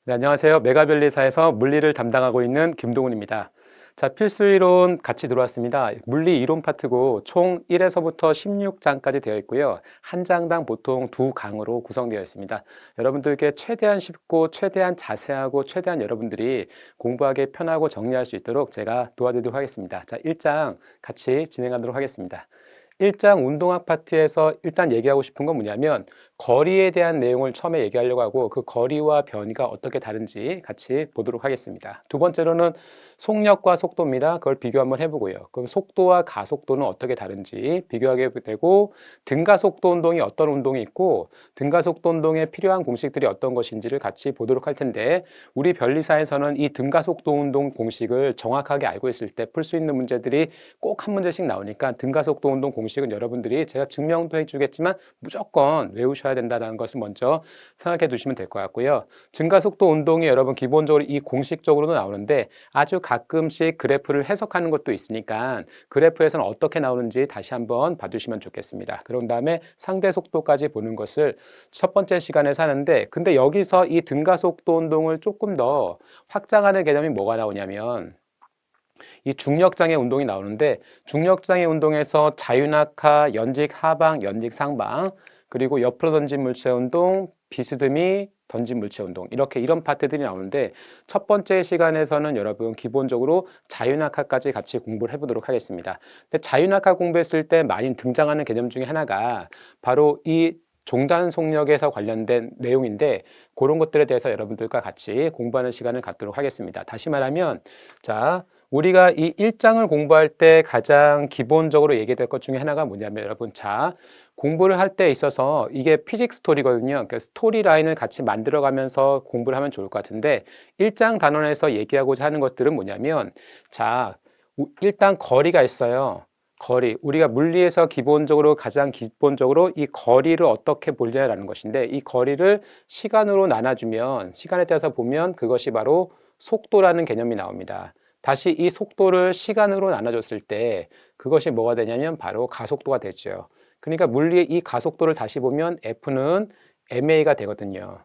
네, 안녕하세요. 메가변리사에서 물리를 담당하고 있는 김동훈입니다. 자, 필수이론 같이 들어왔습니다. 물리 이론 파트고 총 1에서부터 16장까지 되어 있고요. 한 장당 보통 2강으로 구성되어 있습니다. 여러분들께 최대한 쉽고 최대한 자세하고 최대한 여러분들이 공부하기 편하고 정리할 수 있도록 제가 도와드리도록 하겠습니다. 자, 1장 같이 진행하도록 하겠습니다. 1장 운동학 파트에서 일단 얘기하고 싶은 건 뭐냐면 거리에 대한 내용을 처음에 얘기하려고 하고 그 거리와 변이가 어떻게 다른지 같이 보도록 하겠습니다. 두 번째로는 속력과 속도입니다. 그걸 비교 한번 해보고요. 그럼 속도와 가속도는 어떻게 다른지 비교하게 되고 등가속도 운동이 어떤 운동이 있고 등가속도 운동에 필요한 공식들이 어떤 것인지를 같이 보도록 할 텐데 우리 변리사에서는 이 등가속도 운동 공식을 정확하게 알고 있을 때 풀 수 있는 문제들이 꼭 한 문제씩 나오니까 등가속도 운동 공식은 여러분들이 제가 증명도 해주겠지만 무조건 외우셔야 된다는 것을 먼저 생각해 두시면 될 것 같고요. 증가속도 운동이 여러분 기본적으로 이 공식적으로도 나오는데 아주 가끔씩 그래프를 해석하는 것도 있으니까 그래프에서는 어떻게 나오는지 다시 한번 봐주시면 좋겠습니다. 그런 다음에 상대 속도까지 보는 것을 첫 번째 시간에서 하는데 근데 여기서 이 등가속도 운동을 조금 더 확장하는 개념이 뭐가 나오냐면 이 중력장애 운동이 나오는데 중력장애 운동에서 자유낙하, 연직 하방, 연직 상방 그리고 옆으로 던진 물체 운동, 비스듬히 던진 물체 운동 이런 파트들이 나오는데 첫 번째 시간에서는 여러분 기본적으로 자유낙하까지 같이 공부를 해보도록 하겠습니다. 근데 자유낙하 공부했을 때 많이 등장하는 개념 중에 하나가 바로 이 종단 속력에서 관련된 내용인데 그런 것들에 대해서 여러분들과 같이 공부하는 시간을 갖도록 하겠습니다. 다시 말하면 자 우리가 이 1장을 공부할 때 가장 기본적으로 얘기될 것 중에 하나가 뭐냐면 여러분 자 공부를 할 때 있어서 이게 피직스 스토리거든요. 그러니까 스토리 라인을 같이 만들어 가면서 공부를 하면 좋을 것 같은데 1장 단원에서 얘기하고자 하는 것들은 뭐냐면 자 일단 거리가 있어요. 거리. 우리가 물리에서 기본적으로 가장 기본적으로 이 거리를 어떻게 보냐라는 것인데 이 거리를 시간으로 나눠주면 시간에 따라서 보면 그것이 바로 속도라는 개념이 나옵니다. 다시 이 속도를 시간으로 나눠줬을 때 그것이 뭐가 되냐면 바로 가속도가 되죠. 그러니까 물리의 이 가속도를 다시 보면 F는 ma가 되거든요.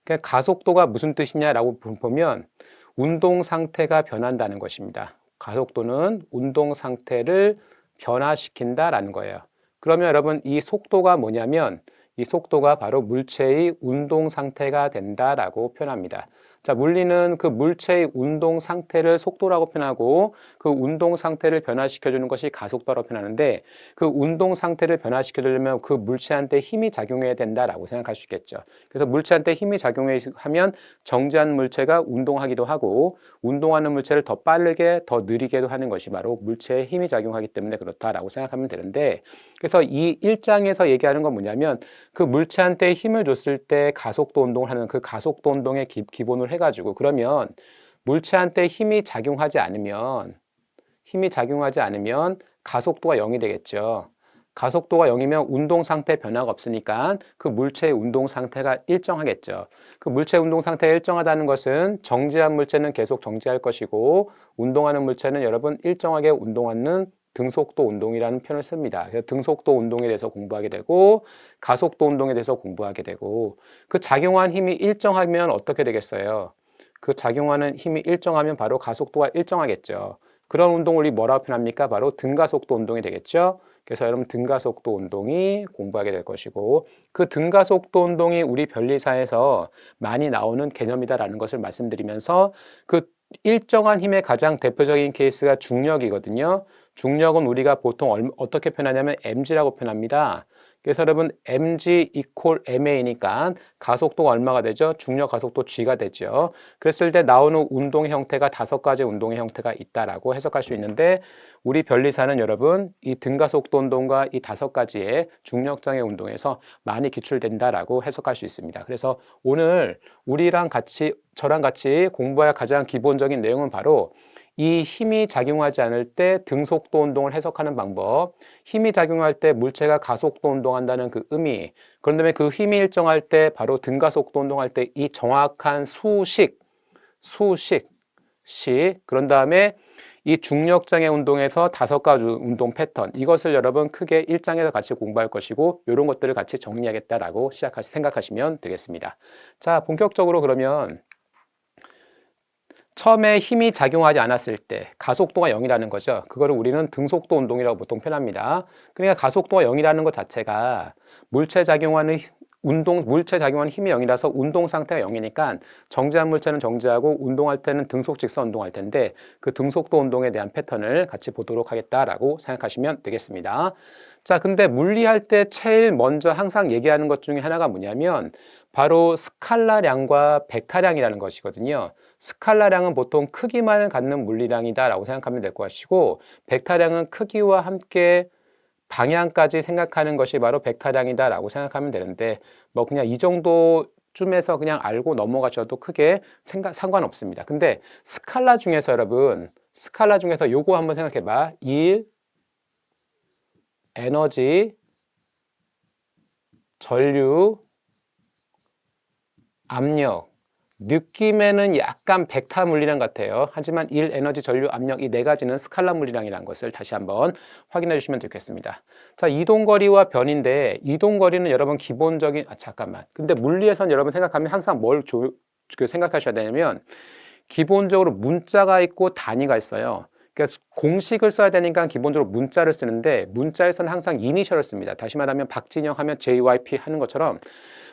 그러니까 가속도가 무슨 뜻이냐라고 보면 운동 상태가 변한다는 것입니다. 가속도는 운동 상태를 변화시킨다라는 거예요. 그러면 여러분 이 속도가 뭐냐면 이 속도가 바로 물체의 운동 상태가 된다라고 표현합니다. 자, 물리는 그 물체의 운동 상태를 속도라고 표현하고 그 운동 상태를 변화시켜주는 것이 가속도라고 표현하는데 그 운동 상태를 변화시켜주려면 그 물체한테 힘이 작용해야 된다라고 생각할 수 있겠죠. 그래서 물체한테 힘이 작용하면 정지한 물체가 운동하기도 하고 운동하는 물체를 더 빠르게 더 느리게도 하는 것이 바로 물체에 힘이 작용하기 때문에 그렇다라고 생각하면 되는데 그래서 이 1장에서 얘기하는 건 뭐냐면 그 물체한테 힘을 줬을 때 가속도 운동을 하는 그 가속도 운동의 기본을 해가지고 그러면 물체한테 힘이 작용하지 않으면 가속도가 0이 되겠죠. 가속도가 0이면 운동 상태 변화가 없으니까 그 물체의 운동 상태가 일정하겠죠. 그 물체의 운동 상태가 일정하다는 것은 정지한 물체는 계속 정지할 것이고 운동하는 물체는 여러분 일정하게 운동하는 등속도 운동이라는 표현을 씁니다. 그래서 등속도 운동에 대해서 공부하게 되고 가속도 운동에 대해서 공부하게 되고 그 작용한 힘이 일정하면 어떻게 되겠어요? 그 작용하는 힘이 일정하면 바로 가속도가 일정하겠죠. 그런 운동을 우리 뭐라고 표현합니까? 바로 등가속도 운동이 되겠죠. 그래서 여러분 등가속도 운동이 공부하게 될 것이고 그 등가속도 운동이 우리 변리사에서 많이 나오는 개념이다라는 것을 말씀드리면서 그 일정한 힘의 가장 대표적인 케이스가 중력이거든요. 중력은 우리가 보통 어떻게 표현하냐면 mg라고 표현합니다. 그래서 여러분 mg equal ma니까 가속도가 얼마가 되죠? 중력 가속도 g가 되죠. 그랬을 때 나오는 운동의 형태가 5가지 운동의 형태가 있다라고 해석할 수 있는데 우리 변리사는 여러분 이 등가속도 운동과 이 5가지의 중력장애 운동에서 많이 기출된다라고 해석할 수 있습니다. 그래서 오늘 저랑 같이 공부할 가장 기본적인 내용은 바로 이 힘이 작용하지 않을 때 등속도 운동을 해석하는 방법, 힘이 작용할 때 물체가 가속도 운동한다는 그 의미, 그런 다음에 그 힘이 일정할 때 바로 등가속도 운동할 때 이 정확한 그런 다음에 이 중력장애 운동에서 5가지 운동 패턴, 이것을 여러분 크게 1장에서 같이 공부할 것이고 이런 것들을 같이 정리하겠다라고 생각하시면 되겠습니다. 자, 본격적으로 그러면 처음에 힘이 작용하지 않았을 때 가속도가 0이라는 거죠. 그거를 우리는 등속도 운동이라고 보통 표현합니다. 그러니까 가속도가 0이라는 것 자체가 물체 작용하는 물체 작용하는 힘이 0이라서 운동 상태가 0이니까 정지한 물체는 정지하고 운동할 때는 등속 직선 운동할 텐데 그 등속도 운동에 대한 패턴을 같이 보도록 하겠다라고 생각하시면 되겠습니다. 자, 근데 물리할 때 제일 먼저 항상 얘기하는 것 중에 하나가 뭐냐면 바로 스칼라량과 벡타량이라는 것이거든요. 스칼라량은 보통 크기만을 갖는 물리량이다 라고 생각하면 될 것 같고, 벡타량은 크기와 함께 방향까지 생각하는 것이 바로 벡타량이다 라고 생각하면 되는데, 뭐 그냥 이 정도쯤에서 그냥 알고 넘어가셔도 크게 상관없습니다. 근데 스칼라 중에서 여러분, 스칼라 중에서 요거 한번 생각해 봐. 1, 에너지, 전류, 압력. 느낌에는 약간 벡타 물리량 같아요. 하지만 1, 에너지, 전류, 압력 이 네 가지는 스칼라 물리량이라는 것을 다시 한번 확인해 주시면 되겠습니다. 자, 이동거리와 변인데 이동거리는 여러분 기본적인 잠깐만. 근데 물리에선 여러분 생각하면 항상 생각하셔야 되냐면 기본적으로 문자가 있고 단위가 있어요. 그러니까 공식을 써야 되니까 기본적으로 문자를 쓰는데 문자에서는 항상 이니셜을 씁니다. 다시 말하면 박진영 하면 JYP 하는 것처럼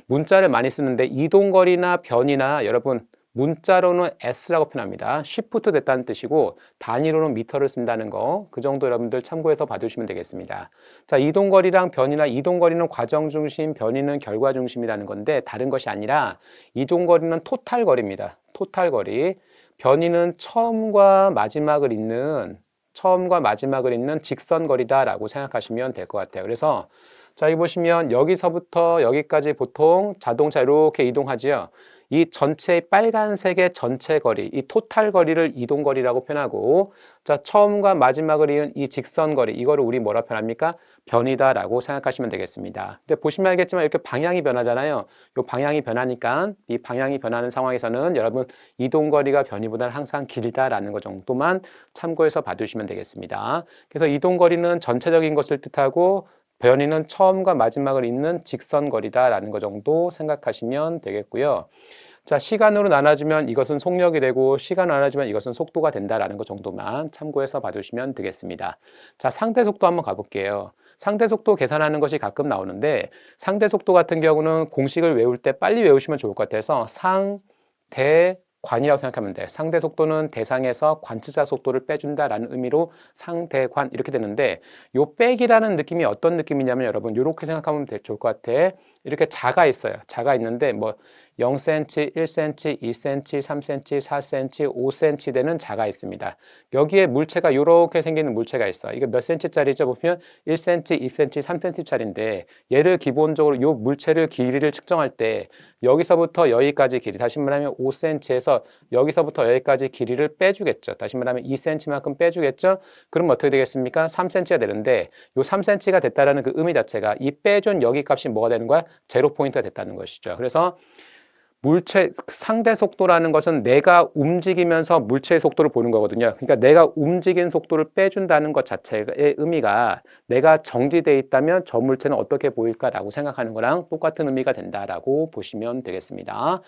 문자를 많이 쓰는데 이동거리나 변이나 여러분 문자로는 S라고 표현합니다. 쉬프트 됐다는 뜻이고 단위로는 미터를 쓴다는 거, 그 정도 여러분들 참고해서 봐주시면 되겠습니다. 자, 이동거리랑 변이나 이동거리는 과정 중심, 변이는 결과 중심이라는 건데 다른 것이 아니라 이동거리는 토탈 거리입니다. 토탈 거리. 변이는 처음과 마지막을 잇는 직선 거리다라고 생각하시면 될 것 같아요. 그래서 자, 여기 보시면 여기서부터 여기까지 보통 자동차 이렇게 이동하지요. 이 전체의 빨간색의 전체 거리, 이 토탈 거리를 이동거리라고 표현하고, 자, 처음과 마지막을 이은 이 직선 거리, 이거를 우리 뭐라 표현합니까? 변이다라고 생각하시면 되겠습니다. 근데 보시면 알겠지만 이렇게 방향이 변하잖아요. 이 방향이 변하니까 이 방향이 변하는 상황에서는 여러분 이동거리가 변이보다는 항상 길다라는 것 정도만 참고해서 봐주시면 되겠습니다. 그래서 이동거리는 전체적인 것을 뜻하고 변이는 처음과 마지막을 잇는 직선거리다라는 것 정도 생각하시면 되겠고요. 자, 시간으로 나눠주면 이것은 속력이 되고 시간으로 나눠주면 이것은 속도가 된다라는 것 정도만 참고해서 봐주시면 되겠습니다. 자, 상대 속도 한번 가볼게요. 상대 속도 계산하는 것이 가끔 나오는데 상대 속도 같은 경우는 공식을 외울 때 빨리 외우시면 좋을 것 같아서 상대관이라고 생각하면 돼요. 상대 속도는 대상에서 관측자 속도를 빼준다라는 의미로 상대관 이렇게 되는데 요 빼기라는 느낌이 어떤 느낌이냐면 여러분 이렇게 생각하면 좋을 것 같아. 이렇게 자가 있어요. 자가 있는데 뭐 0cm, 1cm, 2cm, 3cm, 4cm, 5cm 되는 자가 있습니다. 여기에 물체가 이렇게 생기는 물체가 있어. 이거 몇 cm짜리죠? 보면 1cm, 2cm, 3cm짜리인데 얘를 기본적으로 이 물체를 길이를 측정할 때 여기서부터 여기까지 길이, 다시 말하면 5cm에서 여기서부터 여기까지 길이를 빼주겠죠. 다시 말하면 2cm만큼 빼주겠죠. 그럼 어떻게 되겠습니까? 3cm가 되는데 이 3cm가 됐다라는 그 의미 자체가 이 빼준 여기 값이 뭐가 되는 거야? 제로 포인트가 됐다는 것이죠. 그래서 물체 상대 속도라는 것은 내가 움직이면서 물체의 속도를 보는 거거든요. 그러니까 내가 움직인 속도를 빼준다는 것 자체의 의미가 내가 정지되어 있다면 저 물체는 어떻게 보일까라고 생각하는 거랑 똑같은 의미가 된다라고 보시면 되겠습니다.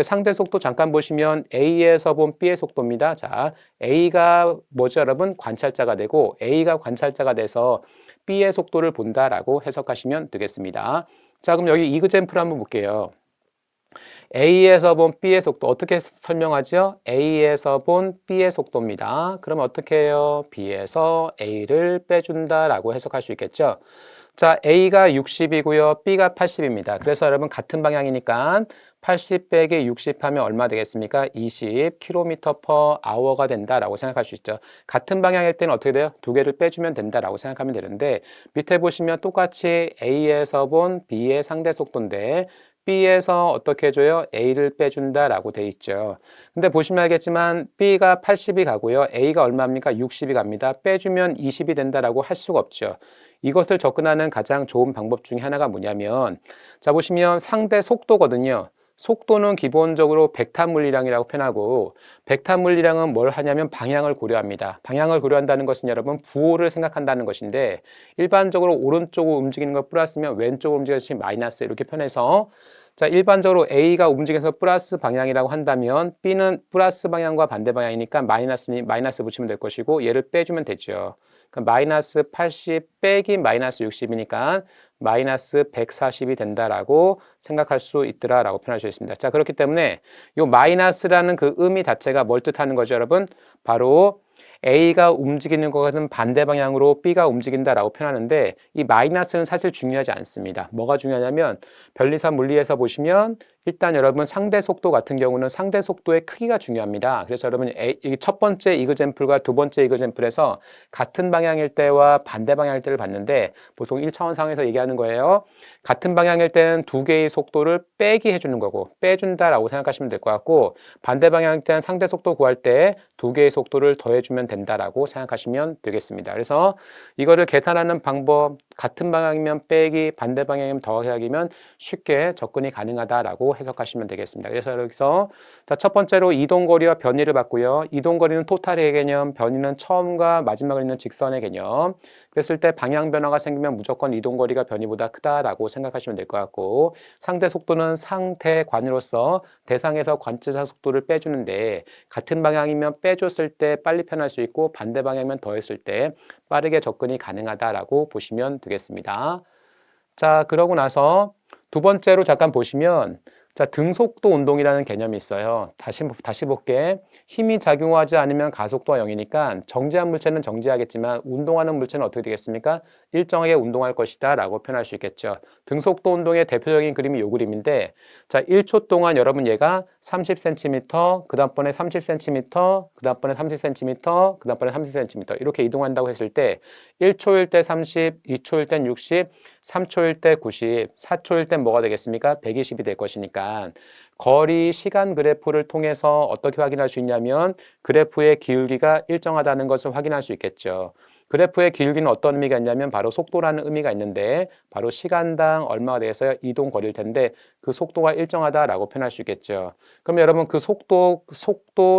상대 속도 잠깐 보시면 A에서 본 B의 속도입니다. 자, A가 뭐죠, 여러분? 관찰자가 되고 A가 관찰자가 돼서 B의 속도를 본다라고 해석하시면 되겠습니다. 자, 그럼 여기 이그젬플 한번 볼게요. A에서 본 B의 속도 어떻게 설명하죠? A에서 본 B의 속도입니다. 그럼 어떻게 해요? B에서 A를 빼준다라고 해석할 수 있겠죠? 자, A가 60이고요. B가 80입니다. 그래서 여러분 같은 방향이니까 80 빼기 60 하면 얼마 되겠습니까? 20km/h가 된다라고 생각할 수 있죠. 같은 방향일 때는 어떻게 돼요? 두 개를 빼주면 된다라고 생각하면 되는데 밑에 보시면 똑같이 A에서 본 B의 상대 속도인데 B에서 어떻게 해줘요? A를 빼준다라고 돼 있죠. 근데 보시면 알겠지만 B가 80이 가고요. A가 얼마입니까? 60이 갑니다. 빼주면 20이 된다라고 할 수가 없죠. 이것을 접근하는 가장 좋은 방법 중에 하나가 뭐냐면 자 보시면 상대 속도거든요. 속도는 기본적으로 벡터 물리량이라고 표현하고 벡터 물리량은 뭘 하냐면 방향을 고려합니다. 방향을 고려한다는 것은 여러분 부호를 생각한다는 것인데 일반적으로 오른쪽으로 움직이는 걸 플러스면 왼쪽으로 움직이는 것이 마이너스 이렇게 표현해서 자, 일반적으로 A가 움직여서 플러스 방향이라고 한다면 B는 플러스 방향과 반대 방향이니까 마이너스 붙이면 될 것이고 얘를 빼주면 되죠. 그러니까 마이너스 80 빼기 마이너스 60이니까 마이너스 140이 된다라고 생각할 수 있더라라고 표현할 수 있습니다. 자, 그렇기 때문에 이 마이너스라는 그 의미 자체가 뭘 뜻하는 거죠, 여러분? 바로 A가 움직이는 것은 반대 방향으로 B가 움직인다라고 표현하는데 이 마이너스는 사실 중요하지 않습니다. 뭐가 중요하냐면 변리사 물리에서 보시면 일단 여러분 상대 속도 같은 경우는 상대 속도의 크기가 중요합니다. 그래서 여러분 첫 번째 이그젬플과 두 번째 이그젬플에서 같은 방향일 때와 반대 방향일 때를 봤는데 보통 1차원 상에서 얘기하는 거예요. 같은 방향일 때는 두 개의 속도를 빼기 해주는 거고 빼준다라고 생각하시면 될 것 같고 반대 방향일 때는 상대 속도 구할 때 두 개의 속도를 더해주면 된다라고 생각하시면 되겠습니다. 그래서 이거를 계산하는 방법 같은 방향이면 빼기 반대 방향이면 더하기면 쉽게 접근이 가능하다라고 해석하시면 되겠습니다. 그래서 여기서 첫 번째로 이동거리와 변위를 봤고요. 이동거리는 토탈의 개념, 변위는 처음과 마지막을 잇는 직선의 개념. 그랬을 때 방향 변화가 생기면 무조건 이동거리가 변위보다 크다라고 생각하시면 될 것 같고 상대 속도는 상대관으로서 대상에서 관측자 속도를 빼주는데 같은 방향이면 빼줬을 때 빨리 편할 수 있고 반대 방향이면 더했을 때 빠르게 접근이 가능하다라고 보시면 되겠습니다. 자, 그러고 나서 두 번째로 잠깐 보시면 자, 등속도 운동이라는 개념이 있어요. 다시 볼게. 힘이 작용하지 않으면 가속도가 0이니까 정지한 물체는 정지하겠지만 운동하는 물체는 어떻게 되겠습니까? 일정하게 운동할 것이다 라고 표현할 수 있겠죠. 등속도 운동의 대표적인 그림이 이 그림인데 자, 1초 동안 여러분 얘가 30cm, 그 다음번에 30cm, 그 다음번에 30cm, 그 다음번에 30cm 이렇게 이동한다고 했을 때 1초일 때 30, 2초일 땐 60, 3초일 때 90, 4초일 땐 뭐가 되겠습니까? 120이 될 것이니까 거리 시간 그래프를 통해서 어떻게 확인할 수 있냐면 그래프의 기울기가 일정하다는 것을 확인할 수 있겠죠. 그래프의 기울기는 어떤 의미가 있냐면 바로 속도라는 의미가 있는데 바로 시간당 얼마가 돼서 이동 거리일 텐데 그 속도가 일정하다라고 표현할 수 있겠죠. 그럼 여러분 그 속도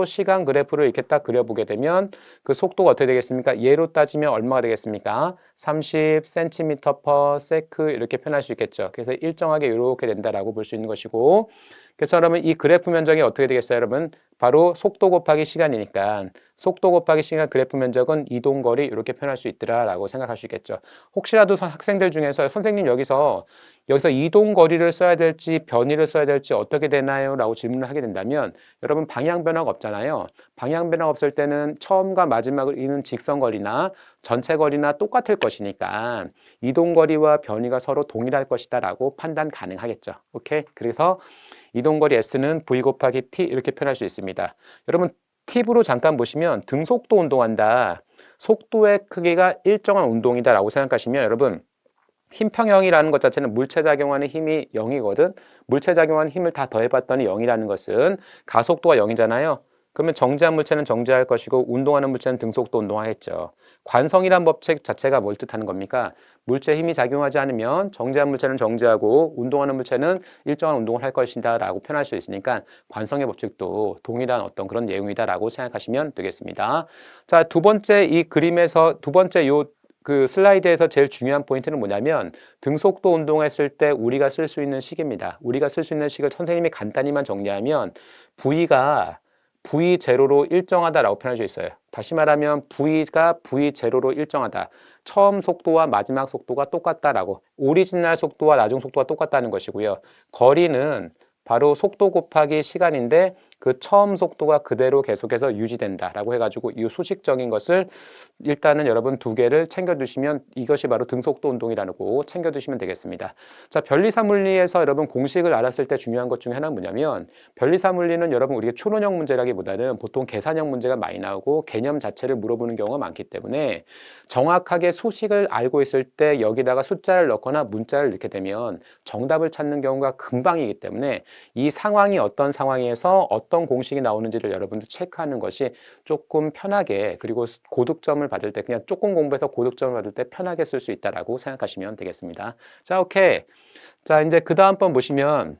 시간 그래프를 이렇게 딱 그려보게 되면 그 속도가 어떻게 되겠습니까? 얘로 따지면 얼마가 되겠습니까? 30cm/s 이렇게 표현할 수 있겠죠. 그래서 일정하게 이렇게 된다라고 볼 수 있는 것이고 그래서 여러분 이 그래프 면적이 어떻게 되겠어요, 여러분? 바로 속도 곱하기 시간이니까 속도 곱하기 시간 그래프 면적은 이동거리 이렇게 표현할 수 있더라라고 생각할 수 있겠죠. 혹시라도 학생들 중에서 선생님 여기서 이동거리를 써야 될지 변위를 써야 될지 어떻게 되나요? 라고 질문을 하게 된다면 여러분 방향 변화가 없잖아요. 방향 변화가 없을 때는 처음과 마지막을 잇는 직선거리나 전체 거리나 똑같을 것이니까 이동거리와 변위가 서로 동일할 것이다 라고 판단 가능하겠죠. 오케이? 그래서 이동거리 S는 V 곱하기 T 이렇게 표현할 수 있습니다. 여러분 팁으로 잠깐 보시면 등속도 운동한다. 속도의 크기가 일정한 운동이다 라고 생각하시면 여러분 힘평형이라는 것 자체는 물체 작용하는 힘이 0이거든. 물체 작용하는 힘을 다 더해봤더니 0이라는 것은 가속도가 0이잖아요. 그러면 정지한 물체는 정지할 것이고 운동하는 물체는 등속도 운동하겠죠. 관성이란 법칙 자체가 뭘 뜻하는 겁니까? 물체에 힘이 작용하지 않으면 정지한 물체는 정지하고 운동하는 물체는 일정한 운동을 할 것이다 라고 표현할 수 있으니까 관성의 법칙도 동일한 어떤 그런 내용이다 라고 생각하시면 되겠습니다. 자, 두 번째 이 그림에서 두 번째 그 슬라이드에서 제일 중요한 포인트는 뭐냐면 등속도 운동했을 때 우리가 쓸 수 있는 식입니다. 우리가 쓸 수 있는 식을 선생님이 간단히만 정리하면 V가 V0로 일정하다라고 표현할 수 있어요. 다시 말하면 V가 V0로 일정하다. 처음 속도와 마지막 속도가 똑같다라고. 오리지널 속도와 나중 속도가 똑같다는 것이고요. 거리는 바로 속도 곱하기 시간인데 그 처음 속도가 그대로 계속해서 유지된다라고 해가지고 이 수식적인 것을 일단은 여러분 두 개를 챙겨두시면 이것이 바로 등속도 운동이라는 거 챙겨두시면 되겠습니다. 자, 변리사 물리에서 여러분 공식을 알았을 때 중요한 것 중에 하나는 뭐냐면 변리사 물리는 여러분 우리가 추론형 문제라기보다는 보통 계산형 문제가 많이 나오고 개념 자체를 물어보는 경우가 많기 때문에 정확하게 수식을 알고 있을 때 여기다가 숫자를 넣거나 문자를 넣게 되면 정답을 찾는 경우가 금방이기 때문에 이 상황이 어떤 상황에서 어떤 공식이 나오는지를 여러분들 체크하는 것이 조금 편하게 그리고 고득점을 받을 때 그냥 조금 공부해서 고득점을 받을 때 편하게 쓸 수 있다라고 생각하시면 되겠습니다. 자, 오케이. 자, 이제 그 다음 번 보시면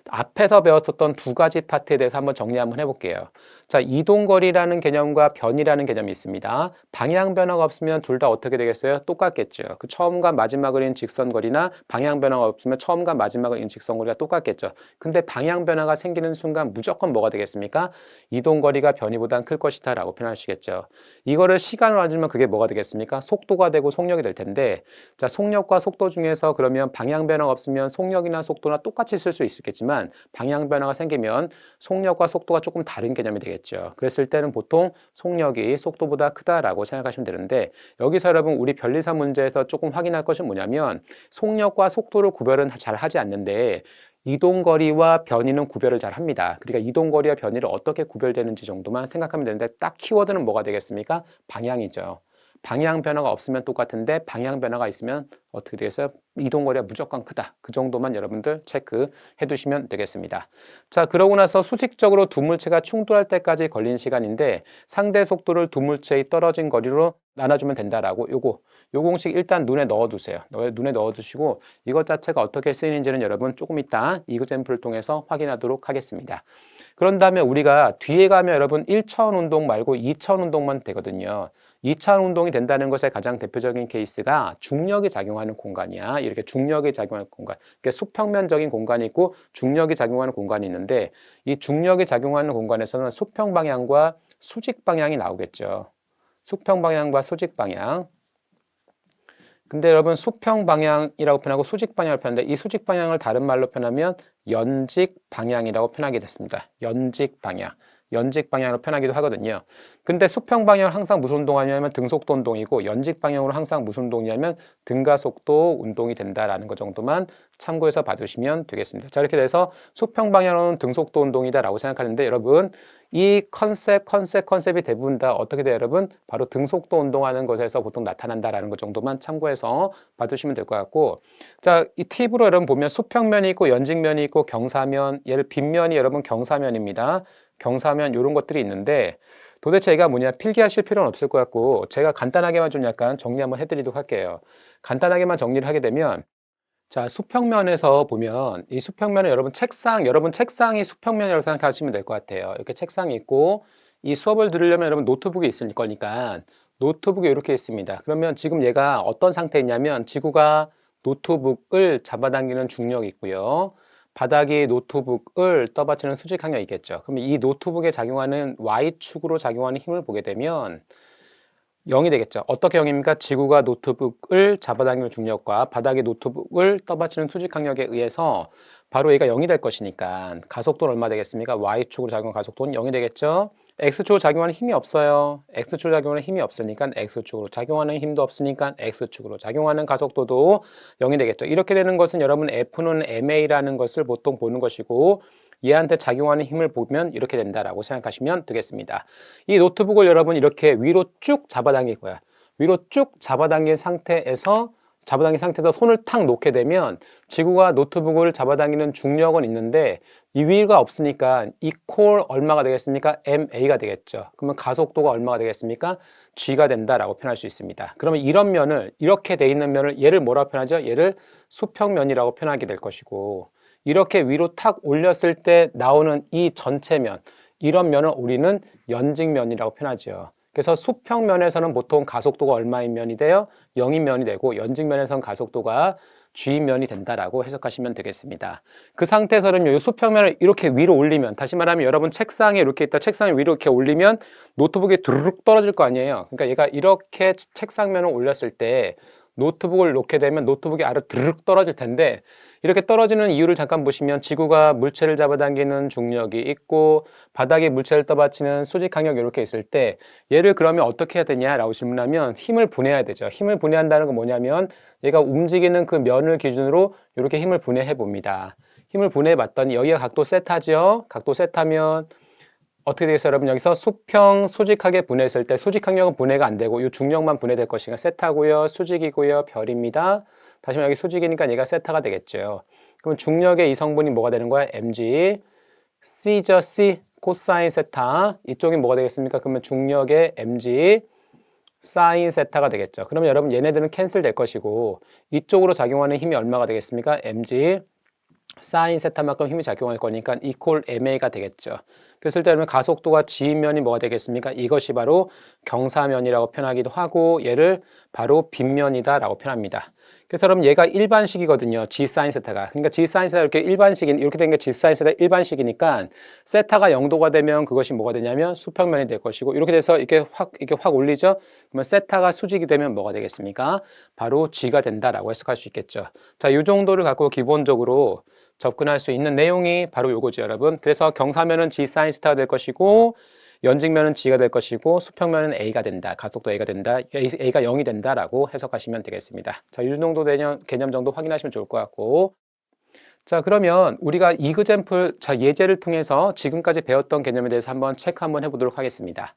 앞에서 배웠었던 두 가지 파트에 대해서 한번 정리 한번 해볼게요. 자, 이동거리라는 개념과 변이라는 개념이 있습니다. 방향 변화가 없으면 둘 다 어떻게 되겠어요? 똑같겠죠. 그 처음과 마지막을 잇는 직선거리나 방향 변화가 없으면 처음과 마지막을 잇는 직선거리가 똑같겠죠. 근데 방향 변화가 생기는 순간 무조건 뭐가 되겠습니까? 이동거리가 변이보단 클 것이다 라고 표현하시겠죠. 이거를 시간으로 나누면 그게 뭐가 되겠습니까? 속도가 되고 속력이 될 텐데, 자, 속력과 속도 중에서 그러면 방향 변화가 없으면 속력이나 속도나 똑같이 쓸 수 있겠지만 방향 변화가 생기면 속력과 속도가 조금 다른 개념이 되겠죠. 그랬을 때는 보통 속력이 속도보다 크다라고 생각하시면 되는데, 여기서 여러분 우리 변리사 문제에서 조금 확인할 것은 뭐냐면 속력과 속도를 구별은 잘 하지 않는데 이동거리와 변이는 구별을 잘 합니다. 그러니까 이동거리와 변이를 어떻게 구별되는지 정도만 생각하면 되는데, 딱 키워드는 뭐가 되겠습니까? 방향이죠. 방향 변화가 없으면 똑같은데 방향 변화가 있으면 어떻게 되겠어요? 이동거리가 무조건 크다. 그 정도만 여러분들 체크해 두시면 되겠습니다. 자, 그러고 나서 수직적으로 두 물체가 충돌할 때까지 걸린 시간인데 상대 속도를 두 물체의 떨어진 거리로 나눠주면 된다라고 요 공식 일단 눈에 넣어두세요. 눈에 넣어두시고 이것 자체가 어떻게 쓰이는지는 여러분 조금 이따 이그젬플을 통해서 확인하도록 하겠습니다. 그런 다음에 우리가 뒤에 가면 여러분 1차원 운동 말고 2차원 운동만 되거든요. 2차원 운동이 된다는 것의 가장 대표적인 케이스가 중력이 작용하는 공간이야. 이렇게 중력이 작용하는 공간. 그러니까 수평면적인 공간이 있고 중력이 작용하는 공간이 있는데 이 중력이 작용하는 공간에서는 수평 방향과 수직 방향이 나오겠죠. 수평 방향과 수직 방향. 근데 여러분 수평 방향이라고 표현하고 수직 방향을 표현하는데 이 수직 방향을 다른 말로 표현하면 연직 방향이라고 표현하게 됐습니다. 연직 방향. 연직 방향으로 표현하기도 하거든요. 근데 수평 방향을 항상 무슨 운동하냐면 등속도 운동이고 연직 방향으로 항상 무슨 운동이냐면 등가속도 운동이 된다라는 것 정도만 참고해서 봐두시면 되겠습니다. 자, 이렇게 돼서 수평 방향으로는 등속도 운동이다라고 생각하는데 여러분 이 컨셉이 대부분 다 어떻게 돼요, 여러분? 바로 등속도 운동하는 것에서 보통 나타난다라는 것 정도만 참고해서 봐두시면 될 것 같고, 자, 이 팁으로 여러분 보면 수평면이 있고 연직면이 있고 경사면, 얘를 빗면이 여러분 경사면입니다. 경사면 이런 것들이 있는데 도대체 얘가 뭐냐 필기하실 필요는 없을 것 같고 제가 간단하게만 좀 약간 정리 한번 해드리도록 할게요. 간단하게만 정리를 하게 되면 자, 수평면에서 보면 이 수평면은 여러분 책상이 수평면이라고 생각하시면 될 것 같아요. 이렇게 책상이 있고 이 수업을 들으려면 여러분 노트북이 있을 거니까 노트북이 이렇게 있습니다. 그러면 지금 얘가 어떤 상태냐면 지구가 노트북을 잡아당기는 중력이 있고요. 바닥이 노트북을 떠받치는 수직 항력이 있겠죠. 그러면 이 노트북에 작용하는 Y축으로 작용하는 힘을 보게 되면 0이 되겠죠. 어떻게 0입니까? 지구가 노트북을 잡아당기는 중력과 바닥의 노트북을 떠받치는 수직 항력에 의해서 바로 얘가 0이 될 것이니까 가속도는 얼마 되겠습니까? Y축으로 작용하는 가속도는 0이 되겠죠. X축으로 작용하는 힘이 없어요. X축으로 작용하는 힘이 없으니까 X축으로 작용하는 힘도 없으니까 X축으로 작용하는 가속도도 0이 되겠죠. 이렇게 되는 것은 여러분 F는 MA라는 것을 보통 보는 것이고 얘한테 작용하는 힘을 보면 이렇게 된다라고 생각하시면 되겠습니다. 이 노트북을 여러분 이렇게 위로 쭉 잡아당길 거야. 위로 쭉 잡아당긴 상태에서 손을 탁 놓게 되면 지구가 노트북을 잡아당기는 중력은 있는데 이 위가 없으니까 이퀄 얼마가 되겠습니까? MA가 되겠죠. 그러면 가속도가 얼마가 되겠습니까? G가 된다라고 표현할 수 있습니다. 그러면 이런 면을 이렇게 돼 있는 면을 얘를 뭐라고 표현하죠? 얘를 수평면이라고 표현하게 될 것이고 이렇게 위로 탁 올렸을 때 나오는 이 전체면 이런 면을 우리는 연직면이라고 표현하죠. 그래서 수평면에서는 보통 가속도가 얼마인 면이 돼요? 0인 면이 되고 연직면에서는 가속도가 G면이 된다라고 해석하시면 되겠습니다. 그 상태에서는 이 수평면을 이렇게 위로 올리면 다시 말하면 여러분 책상에 이렇게 있다 책상을 위로 이렇게 올리면 노트북이 두르륵 떨어질 거 아니에요. 그러니까 얘가 이렇게 책상면을 올렸을 때 노트북을 놓게 되면 노트북이 아래 드르륵 떨어질 텐데 이렇게 떨어지는 이유를 잠깐 보시면 지구가 물체를 잡아당기는 중력이 있고 바닥에 물체를 떠받치는 수직 항력이 이렇게 있을 때 얘를 그러면 어떻게 해야 되냐라고 질문하면 힘을 분해해야 되죠. 힘을 분해한다는 건 뭐냐면 얘가 움직이는 그 면을 기준으로 이렇게 힘을 분해해 봅니다. 힘을 분해해 봤더니 여기가 각도 세타죠. 각도 세타면 어떻게 되겠어요? 여러분 여기서 수평, 수직하게 분해했을 때 수직 항력은 분해가 안 되고 이 중력만 분해될 것이니까 세타고요. 수직이고요. 별입니다. 다시 말해 여기 수직이니까 얘가 세타가 되겠죠. 그럼 중력의 이 성분이 뭐가 되는 거야? mg. c죠, c. 코사인 세타. 이쪽이 뭐가 되겠습니까? 그러면 중력의 mg 사인 세타가 되겠죠. 그러면 여러분 얘네들은 캔슬 될 것이고 이쪽으로 작용하는 힘이 얼마가 되겠습니까? mg 사인 세타만큼 힘이 작용할 거니까 equal ma가 되겠죠. 그랬을 때 여러분 가속도가 G면이 뭐가 되겠습니까? 이것이 바로 경사면이라고 표현하기도 하고 얘를 바로 빗면이다 라고 표현합니다. 그래서 여러분 얘가 일반식이거든요. G 사인 세타가. 그러니까 G 사인 세타 이렇게 일반식인 이렇게 된 게 G 사인 세타 일반식이니까 세타가 0도가 되면 그것이 뭐가 되냐면 수평면이 될 것이고 이렇게 돼서 이렇게 확 올리죠. 그러면 세타가 수직이 되면 뭐가 되겠습니까? 바로 G가 된다라고 해석할 수 있겠죠. 자, 이 정도를 갖고 기본적으로 접근할 수 있는 내용이 바로 요거죠, 여러분. 그래서 경사면은 G 사인 세타가 될 것이고 연직면은 G가 될 것이고 수평면은 A가 된다. 가속도 A가 된다. A가 0이 된다라고 해석하시면 되겠습니다. 자, 이 정도 개념 정도 확인하시면 좋을 것 같고 자, 그러면 우리가 이그젬플, 자, 예제를 통해서 지금까지 배웠던 개념에 대해서 한번 체크 한번 해보도록 하겠습니다.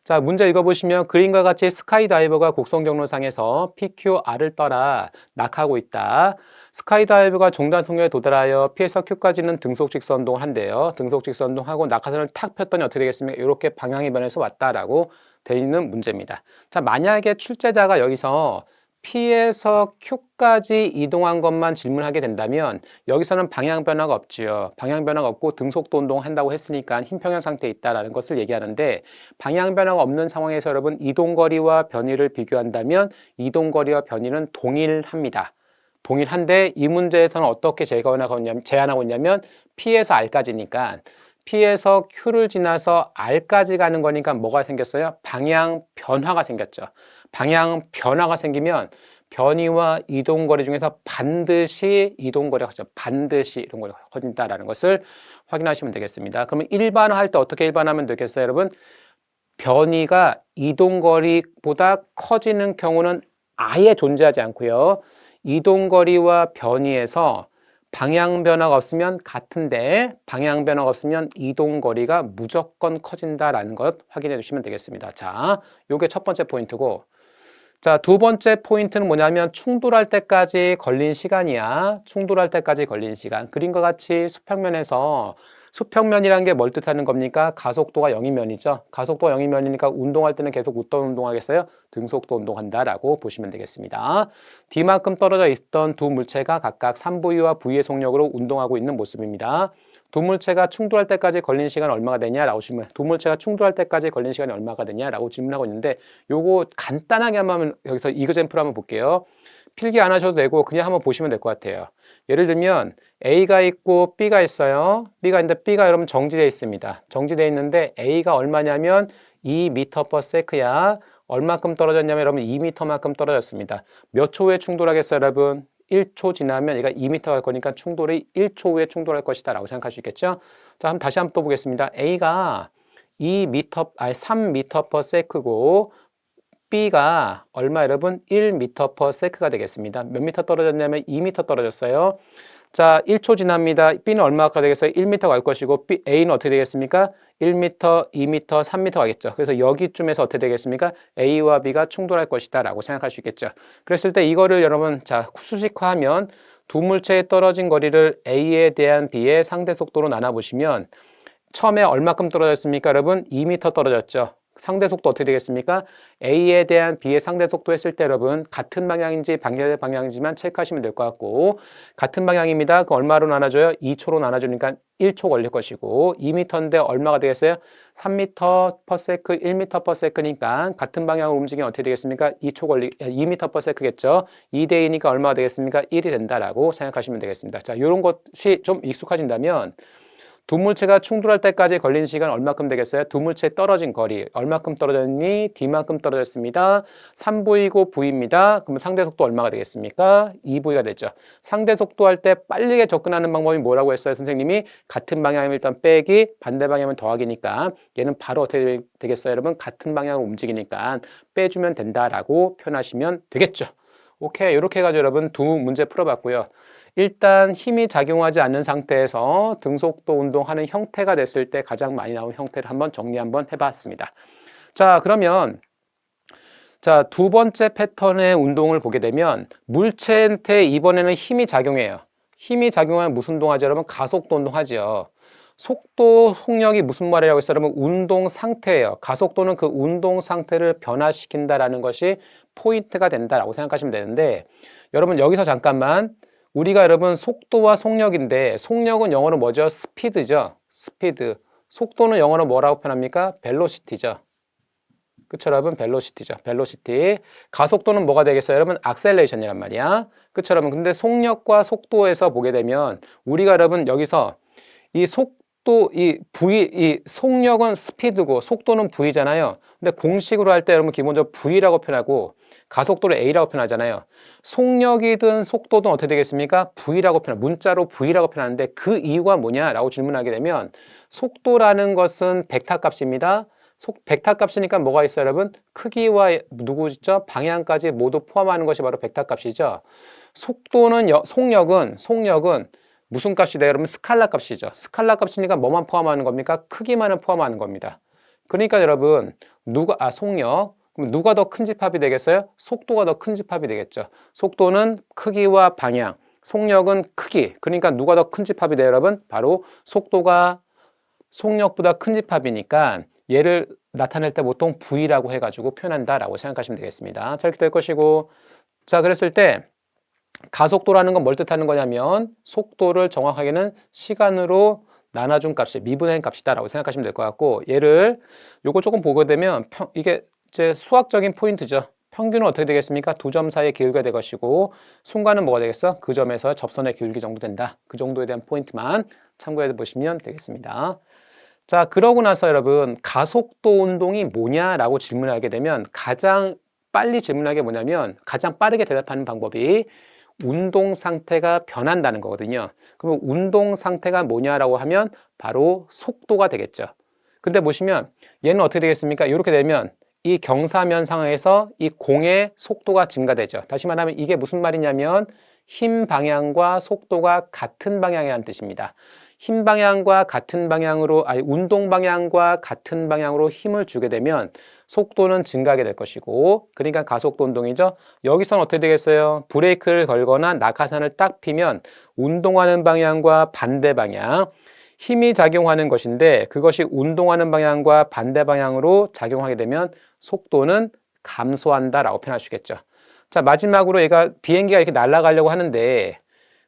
자, 문제 읽어보시면 그림과 같이 스카이다이버가 곡선 경로상에서 PQR을 따라 낙하고 있다. 스카이다이버가 종단 통로에 도달하여 P에서 Q까지는 등속 직선운동을 한대요. 등속 직선운동하고 낙하선을 탁 폈더니 어떻게 되겠습니까? 이렇게 방향이 변해서 왔다라고 되어 있는 문제입니다. 자, 만약에 출제자가 여기서 P에서 Q까지 이동한 것만 질문하게 된다면 여기서는 방향 변화가 없지요. 방향 변화가 없고 등속도 운동을 한다고 했으니까 힘평형 상태에 있다는 것을 얘기하는데 방향 변화가 없는 상황에서 여러분 이동거리와 변위를 비교한다면 이동거리와 변위는 동일합니다. 동일한데 이 문제에서는 어떻게 제한하고 있냐면 P에서 R까지니까 P에서 Q를 지나서 R까지 가는 거니까 뭐가 생겼어요? 방향 변화가 생겼죠. 방향 변화가 생기면 변위와 이동거리 중에서 반드시 이동거리가 커져. 반드시 이동거리가 커진다라는 것을 확인하시면 되겠습니다. 그러면 일반화할 때 어떻게 일반화하면 되겠어요, 여러분? 변위가 이동거리보다 커지는 경우는 아예 존재하지 않고요. 이동거리와 변위에서 방향 변화가 없으면 같은데 방향 변화가 없으면 이동거리가 무조건 커진다라는 것 확인해 주시면 되겠습니다. 자, 요게 첫 번째 포인트고 자, 두 번째 포인트는 뭐냐면 충돌할 때까지 걸린 시간이야. 충돌할 때까지 걸린 시간. 그림과 같이 수평면에서 수평면이라는 게 뭘 뜻하는 겁니까? 가속도가 0인 면이죠. 가속도가 0인 면이니까 운동할 때는 계속 어떤 운동하겠어요? 등속도 운동한다라고 보시면 되겠습니다. D만큼 떨어져 있던 두 물체가 각각 3V와 V의 속력으로 운동하고 있는 모습입니다. 두 물체가 충돌할 때까지 걸린 시간은 얼마가 되냐라고 질문. 두 물체가 충돌할 때까지 걸린 시간이 얼마가 되냐라고 질문하고 있는데 요거 간단하게 한번 여기서 이그젬플 한번 볼게요. 필기 안 하셔도 되고 그냥 한번 보시면 될 것 같아요. 예를 들면 A가 있고 B가 있어요. B가 있는데 B가 여러분 정지되어 있습니다. 정지되어 있는데 A가 얼마냐면 2m/s야. 얼마큼 떨어졌냐면 여러분 2m만큼 떨어졌습니다. 몇 초 후에 충돌하겠어요, 여러분? 1초 지나면 얘가 2m 갈 거니까 충돌이 1초 후에 충돌할 것이다 라고 생각할 수 있겠죠? 자, 한번 다시 한번 또 보겠습니다. A가 3m/s고 B가 얼마 여러분? 1m/s가 되겠습니다. 몇 미터 떨어졌냐면 2m 떨어졌어요. 자, 1초 지납니다. B는 얼마가 되겠어요? 1m 갈 것이고 A는 어떻게 되겠습니까? 1m, 2m, 3m 가겠죠. 그래서 여기쯤에서 어떻게 되겠습니까? A와 B가 충돌할 것이다 라고 생각할 수 있겠죠. 그랬을 때 이거를 여러분 자 수식화하면 두 물체에 떨어진 거리를 A에 대한 B의 상대 속도로 나눠보시면 처음에 얼마큼 떨어졌습니까, 여러분? 2m 떨어졌죠. 상대 속도 어떻게 되겠습니까? A에 대한 B의 상대 속도 했을 때 여러분 같은 방향인지 반대 방향이지만 체크하시면 될 것 같고 같은 방향입니다. 그 얼마로 나눠줘요? 2초로 나눠주니까 1초 걸릴 것이고 2m인데 얼마가 되겠어요? 3m/s, 1m/s니까 같은 방향으로 움직이면 어떻게 되겠습니까? 2m/s겠죠. 2대2니까 얼마가 되겠습니까? 1이 된다라고 생각하시면 되겠습니다. 자, 이런 것이 좀 익숙해진다면 두 물체가 충돌할 때까지 걸린 시간 얼마큼 되겠어요? 두 물체 떨어진 거리 얼마큼 떨어졌니? D만큼 떨어졌습니다. 3V고 V입니다. 그러면 상대 속도 얼마가 되겠습니까? 2V가 되죠. 상대 속도 할 때 빠르게 접근하는 방법이 뭐라고 했어요? 선생님이 같은 방향이면 일단 빼기, 반대 방향이면 더하기니까 얘는 바로 어떻게 되겠어요? 여러분 같은 방향으로 움직이니까 빼주면 된다라고 표현하시면 되겠죠. 오케이, 이렇게 해가지고 여러분 두 문제 풀어봤고요. 일단 힘이 작용하지 않는 상태에서 등속도 운동하는 형태가 됐을 때 가장 많이 나오는 형태를 한번 정리 한번 해봤습니다. 자, 그러면 자, 두 번째 패턴의 운동을 보게 되면 물체한테 이번에는 힘이 작용해요. 힘이 작용하면 무슨 운동하죠, 여러분? 가속도 운동하죠. 속도, 속력이 무슨 말이라고 했어요, 여러분? 운동 상태예요. 가속도는 그 운동 상태를 변화시킨다라는 것이 포인트가 된다라고 생각하시면 되는데 여러분 여기서 잠깐만 우리가 여러분 속도와 속력인데 속력은 영어로 뭐죠? 스피드죠. 스피드. 속도는 영어로 뭐라고 표현합니까? 벨로시티죠. 그쵸 여러분? 벨로시티죠. 벨로시티. 가속도는 뭐가 되겠어요? 여러분 악셀레이션이란 말이야. 그쵸 여러분? 근데 속력과 속도에서 보게 되면 우리가 여러분 여기서 이 속도, 이 속력은 스피드고 속도는 V잖아요. 근데 공식으로 할 때 여러분 기본적으로 V라고 표현하고 가속도를 A라고 표현하잖아요. 속력이든 속도든 어떻게 되겠습니까? V라고 문자로 V라고 표현하는데 그 이유가 뭐냐라고 질문하게 되면 속도라는 것은 벡터 값입니다. 벡터 값이니까 뭐가 있어요, 여러분? 크기와 누구죠? 방향까지 모두 포함하는 것이 바로 벡터 값이죠. 속력은 무슨 값이 돼요? 여러분 스칼라 값이죠. 스칼라 값이니까 뭐만 포함하는 겁니까? 크기만을 포함하는 겁니다. 그러니까 여러분 속력 그럼 누가 더 큰 집합이 되겠어요? 속도가 더 큰 집합이 되겠죠. 속도는 크기와 방향, 속력은 크기. 그러니까 누가 더 큰 집합이 돼요, 여러분? 바로 속도가 속력보다 큰 집합이니까 얘를 나타낼 때 보통 V라고 해가지고 표현한다라고 생각하시면 되겠습니다. 자, 이렇게 될 것이고, 자, 그랬을 때 가속도라는 건 뭘 뜻하는 거냐면 속도를 정확하게는 시간으로 나눠준 값이 미분의 값이다라고 생각하시면 될 것 같고, 얘를 요거 조금 보게 되면 이게 이제 수학적인 포인트죠. 평균은 어떻게 되겠습니까? 두 점 사이의 기울기가 될 것이고 순간은 뭐가 되겠어? 그 점에서 접선의 기울기 정도 된다. 그 정도에 대한 포인트만 참고해 보시면 되겠습니다. 자, 그러고 나서 여러분 가속도 운동이 뭐냐라고 질문하게 되면 가장 빨리 질문하게 뭐냐면 가장 빠르게 대답하는 방법이 운동 상태가 변한다는 거거든요. 그럼 운동 상태가 뭐냐라고 하면 바로 속도가 되겠죠. 근데 보시면 얘는 어떻게 되겠습니까? 이렇게 되면 이 경사면 상황에서 이 공의 속도가 증가되죠. 다시 말하면 이게 무슨 말이냐면 힘 방향과 속도가 같은 방향이라는 뜻입니다. 힘 방향과 같은 방향으로, 운동 방향과 같은 방향으로 힘을 주게 되면 속도는 증가하게 될 것이고, 그러니까 가속도 운동이죠. 여기서는 어떻게 되겠어요? 브레이크를 걸거나 낙하산을 딱 피면 운동하는 방향과 반대 방향, 힘이 작용하는 것인데 그것이 운동하는 방향과 반대 방향으로 작용하게 되면 속도는 감소한다라고 표현할 수 있겠죠. 자, 마지막으로 얘가 비행기가 이렇게 날아가려고 하는데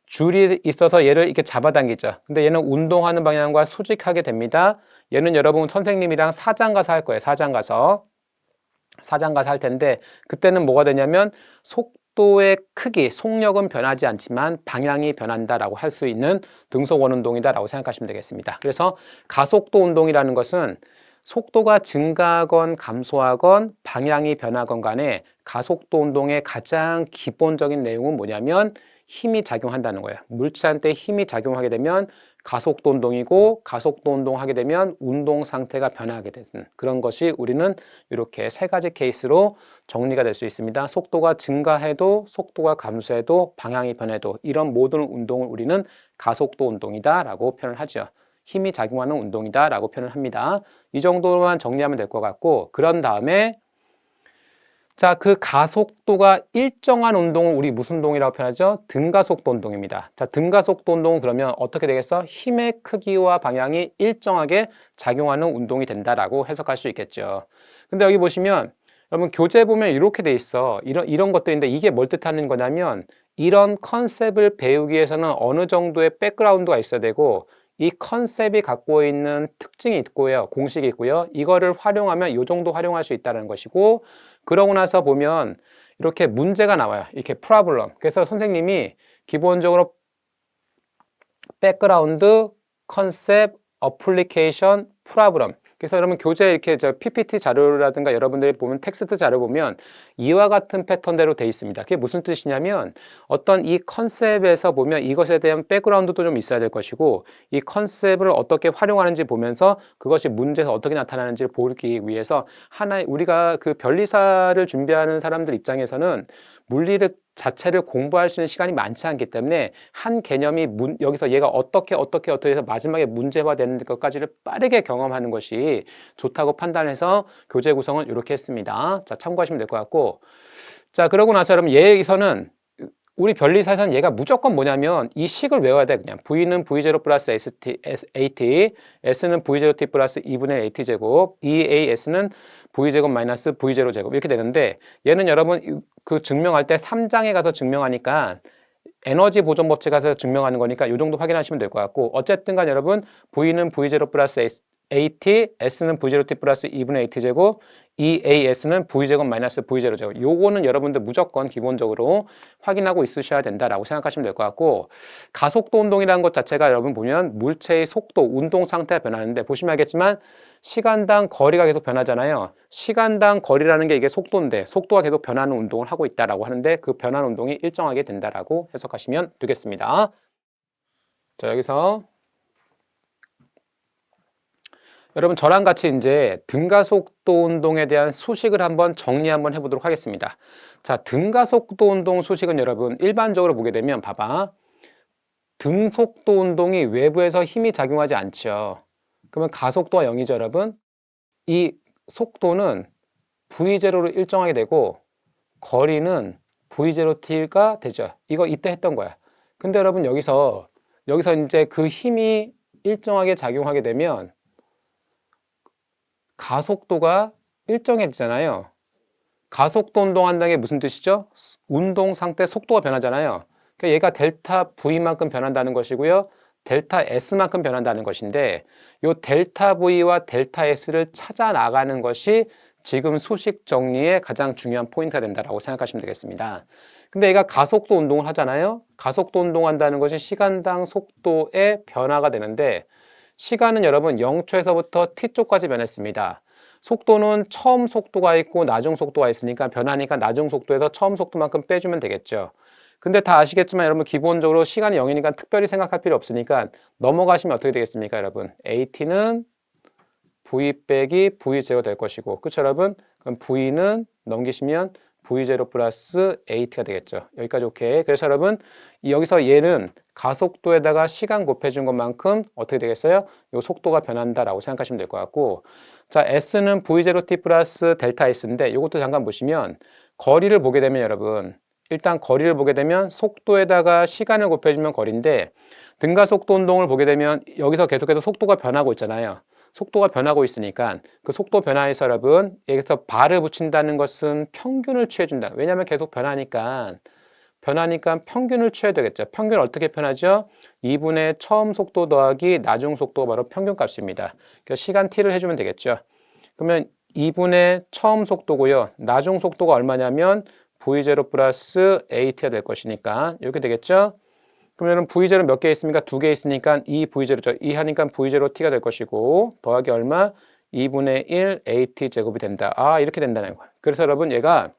줄이 있어서 얘를 이렇게 잡아당기죠. 근데 얘는 운동하는 방향과 수직하게 됩니다. 얘는 여러분 선생님이랑 사장 가서 할 거예요. 사장 가서 할 텐데 그때는 뭐가 되냐면 속도의 크기, 속력은 변하지 않지만 방향이 변한다라고 할 수 있는 등속 원운동이다라고 생각하시면 되겠습니다. 그래서 가속도 운동이라는 것은 속도가 증가하건 감소하건 방향이 변하건 간에 가속도 운동의 가장 기본적인 내용은 뭐냐면 힘이 작용한다는 거예요. 물체한테 힘이 작용하게 되면 가속도 운동이고 가속도 운동하게 되면 운동 상태가 변하게 되는 그런 것이 우리는 이렇게 세 가지 케이스로 정리가 될 수 있습니다. 속도가 증가해도 속도가 감소해도 방향이 변해도 이런 모든 운동을 우리는 가속도 운동이다 라고 표현을 하죠. 힘이 작용하는 운동이다 라고 표현을 합니다. 이 정도만 정리하면 될 것 같고 그런 다음에 자, 그 가속도가 일정한 운동을 우리 무슨 운동이라고 표현하죠? 등가속도 운동입니다. 자, 등가속도 운동은 그러면 어떻게 되겠어? 힘의 크기와 방향이 일정하게 작용하는 운동이 된다라고 해석할 수 있겠죠. 근데 여기 보시면 여러분 교재 보면 이렇게 돼 있어. 이런 것들인데 이게 뭘 뜻하는 거냐면 이런 컨셉을 배우기 위해서는 어느 정도의 백그라운드가 있어야 되고 이 컨셉이 갖고 있는 특징이 있고요. 공식이 있고요. 이거를 활용하면 이 정도 활용할 수 있다는 것이고 그러고 나서 보면 이렇게 문제가 나와요. 이렇게 프로블럼. 그래서 선생님이 기본적으로 백그라운드, 컨셉, 어플리케이션, 프로블럼. 그래서 여러분 교재 이렇게 PPT 자료라든가 여러분들이 보면 텍스트 자료 보면 이와 같은 패턴대로 돼 있습니다. 그게 무슨 뜻이냐면 어떤 이 컨셉에서 보면 이것에 대한 백그라운드도 좀 있어야 될 것이고 이 컨셉을 어떻게 활용하는지 보면서 그것이 문제에서 어떻게 나타나는지를 보기 위해서 하나의 우리가 그 변리사를 준비하는 사람들 입장에서는 물리를 자체를 공부할 수 있는 시간이 많지 않기 때문에 한 개념이 여기서 얘가 어떻게 해서 마지막에 문제화되는 것까지를 빠르게 경험하는 것이 좋다고 판단해서 교재 구성을 이렇게 했습니다. 자, 참고하시면 될 것 같고 자, 그러고 나서 여러분 얘에서는 우리 변리사에서는 얘가 무조건 뭐냐면 이 식을 외워야 돼. 그냥 V는 V0 플러스 AT, S는 V0T 플러스 2분의 AT 제곱, EAS는 V제곱 마이너스 V0 제곱 이렇게 되는데 얘는 여러분 그 증명할 때 3장에 가서 증명하니까 에너지 보존 법칙에서 증명하는 거니까 이 정도 확인하시면 될 것 같고 어쨌든 간 여러분 V는 V0 플러스 AT, S는 V0T 플러스 2분의 AT 제곱, EAS는 V제곱 마이너스 V0 제곱. 요거는 여러분들 무조건 기본적으로 확인하고 있으셔야 된다라고 생각하시면 될 것 같고 가속도 운동이라는 것 자체가 여러분 보면 물체의 속도, 운동 상태가 변하는데 보시면 알겠지만 시간당 거리가 계속 변하잖아요. 시간당 거리라는 게 이게 속도인데 속도가 계속 변하는 운동을 하고 있다라고 하는데 그 변하는 운동이 일정하게 된다라고 해석하시면 되겠습니다. 자, 여기서 여러분 저랑 같이 이제 등가속도 운동에 대한 소식을 한번 정리 한번 해보도록 하겠습니다. 자, 등가속도 운동 소식은 여러분 일반적으로 보게 되면 봐봐. 등속도 운동이 외부에서 힘이 작용하지 않죠. 그러면 가속도가 0이죠, 여러분. 이 속도는 V0로 일정하게 되고 거리는 V0t가 되죠. 이거 이때 했던 거야. 근데 여러분 여기서 이제 그 힘이 일정하게 작용하게 되면 가속도가 일정해지잖아요. 가속도 운동한다는 게 무슨 뜻이죠? 운동 상태 속도가 변하잖아요. 그러니까 얘가 델타 V만큼 변한다는 것이고요. 델타 S만큼 변한다는 것인데 이 델타 V와 델타 S를 찾아 나가는 것이 지금 소식 정리의 가장 중요한 포인트가 된다고 생각하시면 되겠습니다. 근데 얘가 가속도 운동을 하잖아요. 가속도 운동한다는 것이 시간당 속도의 변화가 되는데 시간은 여러분 0초에서부터 t초까지 변했습니다. 속도는 처음 속도가 있고 나중 속도가 있으니까 변하니까 나중 속도에서 처음 속도만큼 빼주면 되겠죠. 근데 다 아시겠지만 여러분 기본적으로 시간이 0이니까 특별히 생각할 필요 없으니까 넘어가시면 어떻게 되겠습니까 여러분? AT는 V 빼기 V0 될 것이고 그렇죠 여러분? 그럼 V는 넘기시면 V0 플러스 AT가 되겠죠. 여기까지 오케이. 그래서 여러분 여기서 얘는 가속도에다가 시간 곱해준 것만큼 어떻게 되겠어요? 요 속도가 변한다라고 생각하시면 될 것 같고 자 S는 V0T 플러스 델타 S인데 이것도 잠깐 보시면 거리를 보게 되면 여러분 일단 거리를 보게 되면 속도에다가 시간을 곱해주면 거리인데 등가속도 운동을 보게 되면 여기서 계속해서 속도가 변하고 있잖아요. 속도가 변하고 있으니까 그 속도 변화에서 여러분 여기서 발을 붙인다는 것은 평균을 취해준다. 왜냐하면 계속 변하니까 평균을 취해야 되겠죠. 평균 어떻게 변하죠? 2분의 처음 속도 더하기 나중 속도가 바로 평균 값입니다. 그러니까 시간 t를 해주면 되겠죠. 그러면 2분의 처음 속도고요. 나중 속도가 얼마냐면 V0 플러스 AT가 될 것이니까 이렇게 되겠죠. 그러면 V0 몇 개 있습니까? 2개 있으니까 2 V0죠. 2 하니까 V0T가 될 것이고 더하기 얼마? 2분의 1 AT 제곱이 된다. 아 이렇게 된다는 거예요. 그래서 여러분 얘가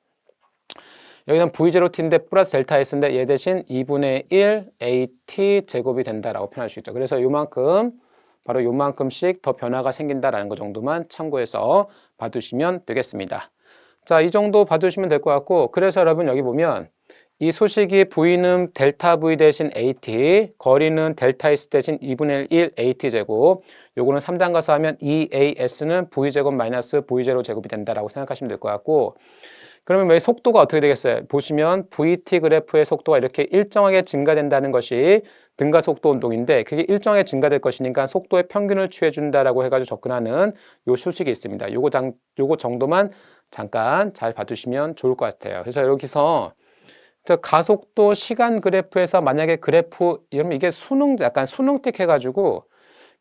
여기는 V0T인데 플러스 델타 S인데 얘 대신 2분의 1 AT 제곱이 된다라고 표현할 수 있죠. 그래서 요만큼 바로 요만큼씩 더 변화가 생긴다라는 거 정도만 참고해서 봐두시면 되겠습니다. 자, 이 정도 봐두시면 될 것 같고 그래서 여러분 여기 보면 이 소식이 V는 델타 V 대신 AT, 거리는 델타 S 대신 2분의 1 AT 제곱 요거는 3단 가서 하면 EAS는 V 제곱 마이너스 V0 제곱이 된다라고 생각하시면 될 것 같고 그러면 왜 속도가 어떻게 되겠어요? 보시면 VT 그래프의 속도가 이렇게 일정하게 증가된다는 것이 등가속도 운동인데 그게 일정하게 증가될 것이니까 속도의 평균을 취해준다라고 해가지고 접근하는 요 소식이 있습니다. 요거 정도만 잠깐 잘 봐두시면 좋을 것 같아요. 그래서 여기서 가속도 시간 그래프에서 만약에 그래프 이러면 이게 약간 수능틱 해가지고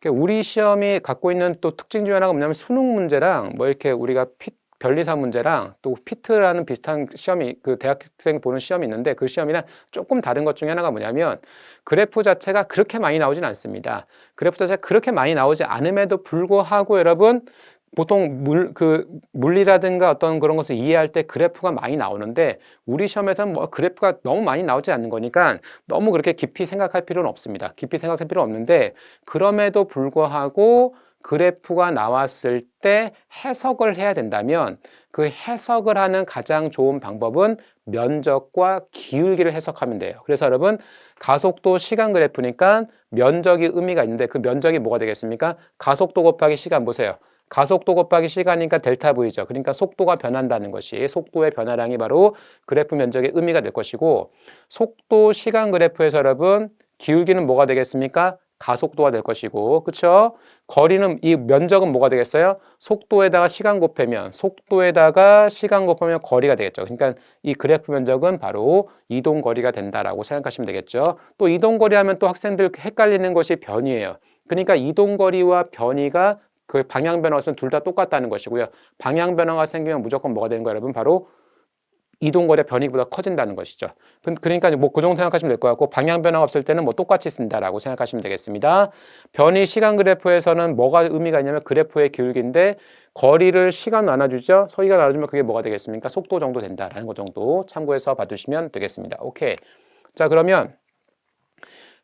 우리 시험이 갖고 있는 또 특징 중에 하나가 뭐냐면 수능 문제랑 뭐 이렇게 우리가 변리사 문제랑 또 피트라는 비슷한 시험이 그 대학생 보는 시험이 있는데 그 시험이랑 조금 다른 것 중에 하나가 뭐냐면 그래프 자체가 그렇게 많이 나오진 않습니다. 그래프 자체가 그렇게 많이 나오지 않음에도 불구하고 여러분 보통 물리라든가 어떤 그런 것을 이해할 때 그래프가 많이 나오는데 우리 시험에서는 뭐 그래프가 너무 많이 나오지 않는 거니까 너무 그렇게 깊이 생각할 필요는 없습니다. 깊이 생각할 필요 없는데 그럼에도 불구하고 그래프가 나왔을 때 해석을 해야 된다면 그 해석을 하는 가장 좋은 방법은 면적과 기울기를 해석하면 돼요. 그래서 여러분 가속도 시간 그래프니까 면적이 의미가 있는데 그 면적이 뭐가 되겠습니까? 가속도 곱하기 시간 보세요. 가속도 곱하기 시간이니까 델타 V죠. 그러니까 속도가 변한다는 것이 속도의 변화량이 바로 그래프 면적의 의미가 될 것이고 속도 시간 그래프에서 여러분 기울기는 뭐가 되겠습니까? 가속도가 될 것이고, 그쵸? 거리는, 이 면적은 뭐가 되겠어요? 속도에다가 시간 곱하면, 속도에다가 시간 곱하면 거리가 되겠죠. 그러니까 이 그래프 면적은 바로 이동거리가 된다라고 생각하시면 되겠죠. 또 이동거리 하면 또 학생들 헷갈리는 것이 변이에요. 그러니까 이동거리와 변이가 그 방향 변화는 둘 다 똑같다는 것이고요. 방향 변화가 생기면 무조건 뭐가 되는 거예요, 여러분? 바로 이동거리가 변이보다 커진다는 것이죠. 그러니까 뭐 그 정도 생각하시면 될 것 같고, 방향 변화가 없을 때는 뭐 똑같이 쓴다라고 생각하시면 되겠습니다. 변이 시간 그래프에서는 뭐가 의미가 있냐면 그래프의 기울기인데, 거리를 시간 나눠주죠. 서기가 나눠주면 그게 뭐가 되겠습니까? 속도 정도 된다라는 것 정도 참고해서 봐두시면 되겠습니다. 오케이. 자, 그러면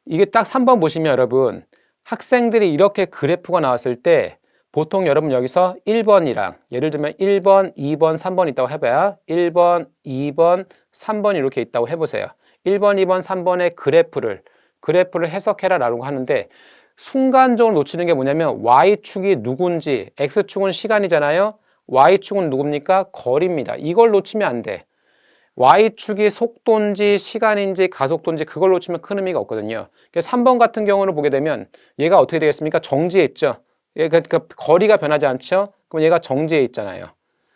이게 딱 3번 보시면 여러분, 학생들이 이렇게 그래프가 나왔을 때 보통 여러분 여기서 1번이랑 예를 들면 1번, 2번, 3번 있다고 해봐야 1번, 2번, 3번 이렇게 있다고 해보세요. 1번, 2번, 3번의 그래프를 해석해라 라고 하는데, 순간적으로 놓치는 게 뭐냐면 Y축이 누군지, X축은 시간이잖아요. Y축은 누굽니까? 거리입니다. 이걸 놓치면 안 돼. Y축이 속도인지 시간인지 가속도인지 그걸 놓치면 큰 의미가 없거든요. 그래서 3번 같은 경우를 보게 되면 얘가 어떻게 되겠습니까? 정지해 있죠. 그러니까 거리가 변하지 않죠? 그럼 얘가 정지해 있잖아요.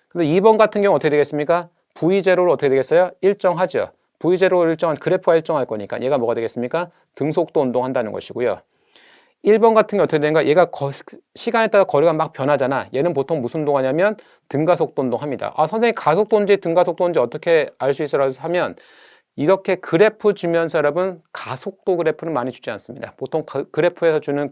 근데 2번 같은 경우 어떻게 되겠습니까? V0를 어떻게 되겠어요? 일정하죠. V0를 일정한 그래프가 일정할 거니까 얘가 뭐가 되겠습니까? 등속도 운동한다는 것이고요. 1번 같은 게 어떻게 되는가? 얘가 시간에 따라 거리가 막 변하잖아. 얘는 보통 무슨 운동하냐면 등가속도 운동합니다. 아, 선생님 가속도인지 등가속도인지 어떻게 알 수 있어라 하면 이렇게 그래프 주면서 여러분 가속도 그래프는 많이 주지 않습니다. 보통 그래프에서 주는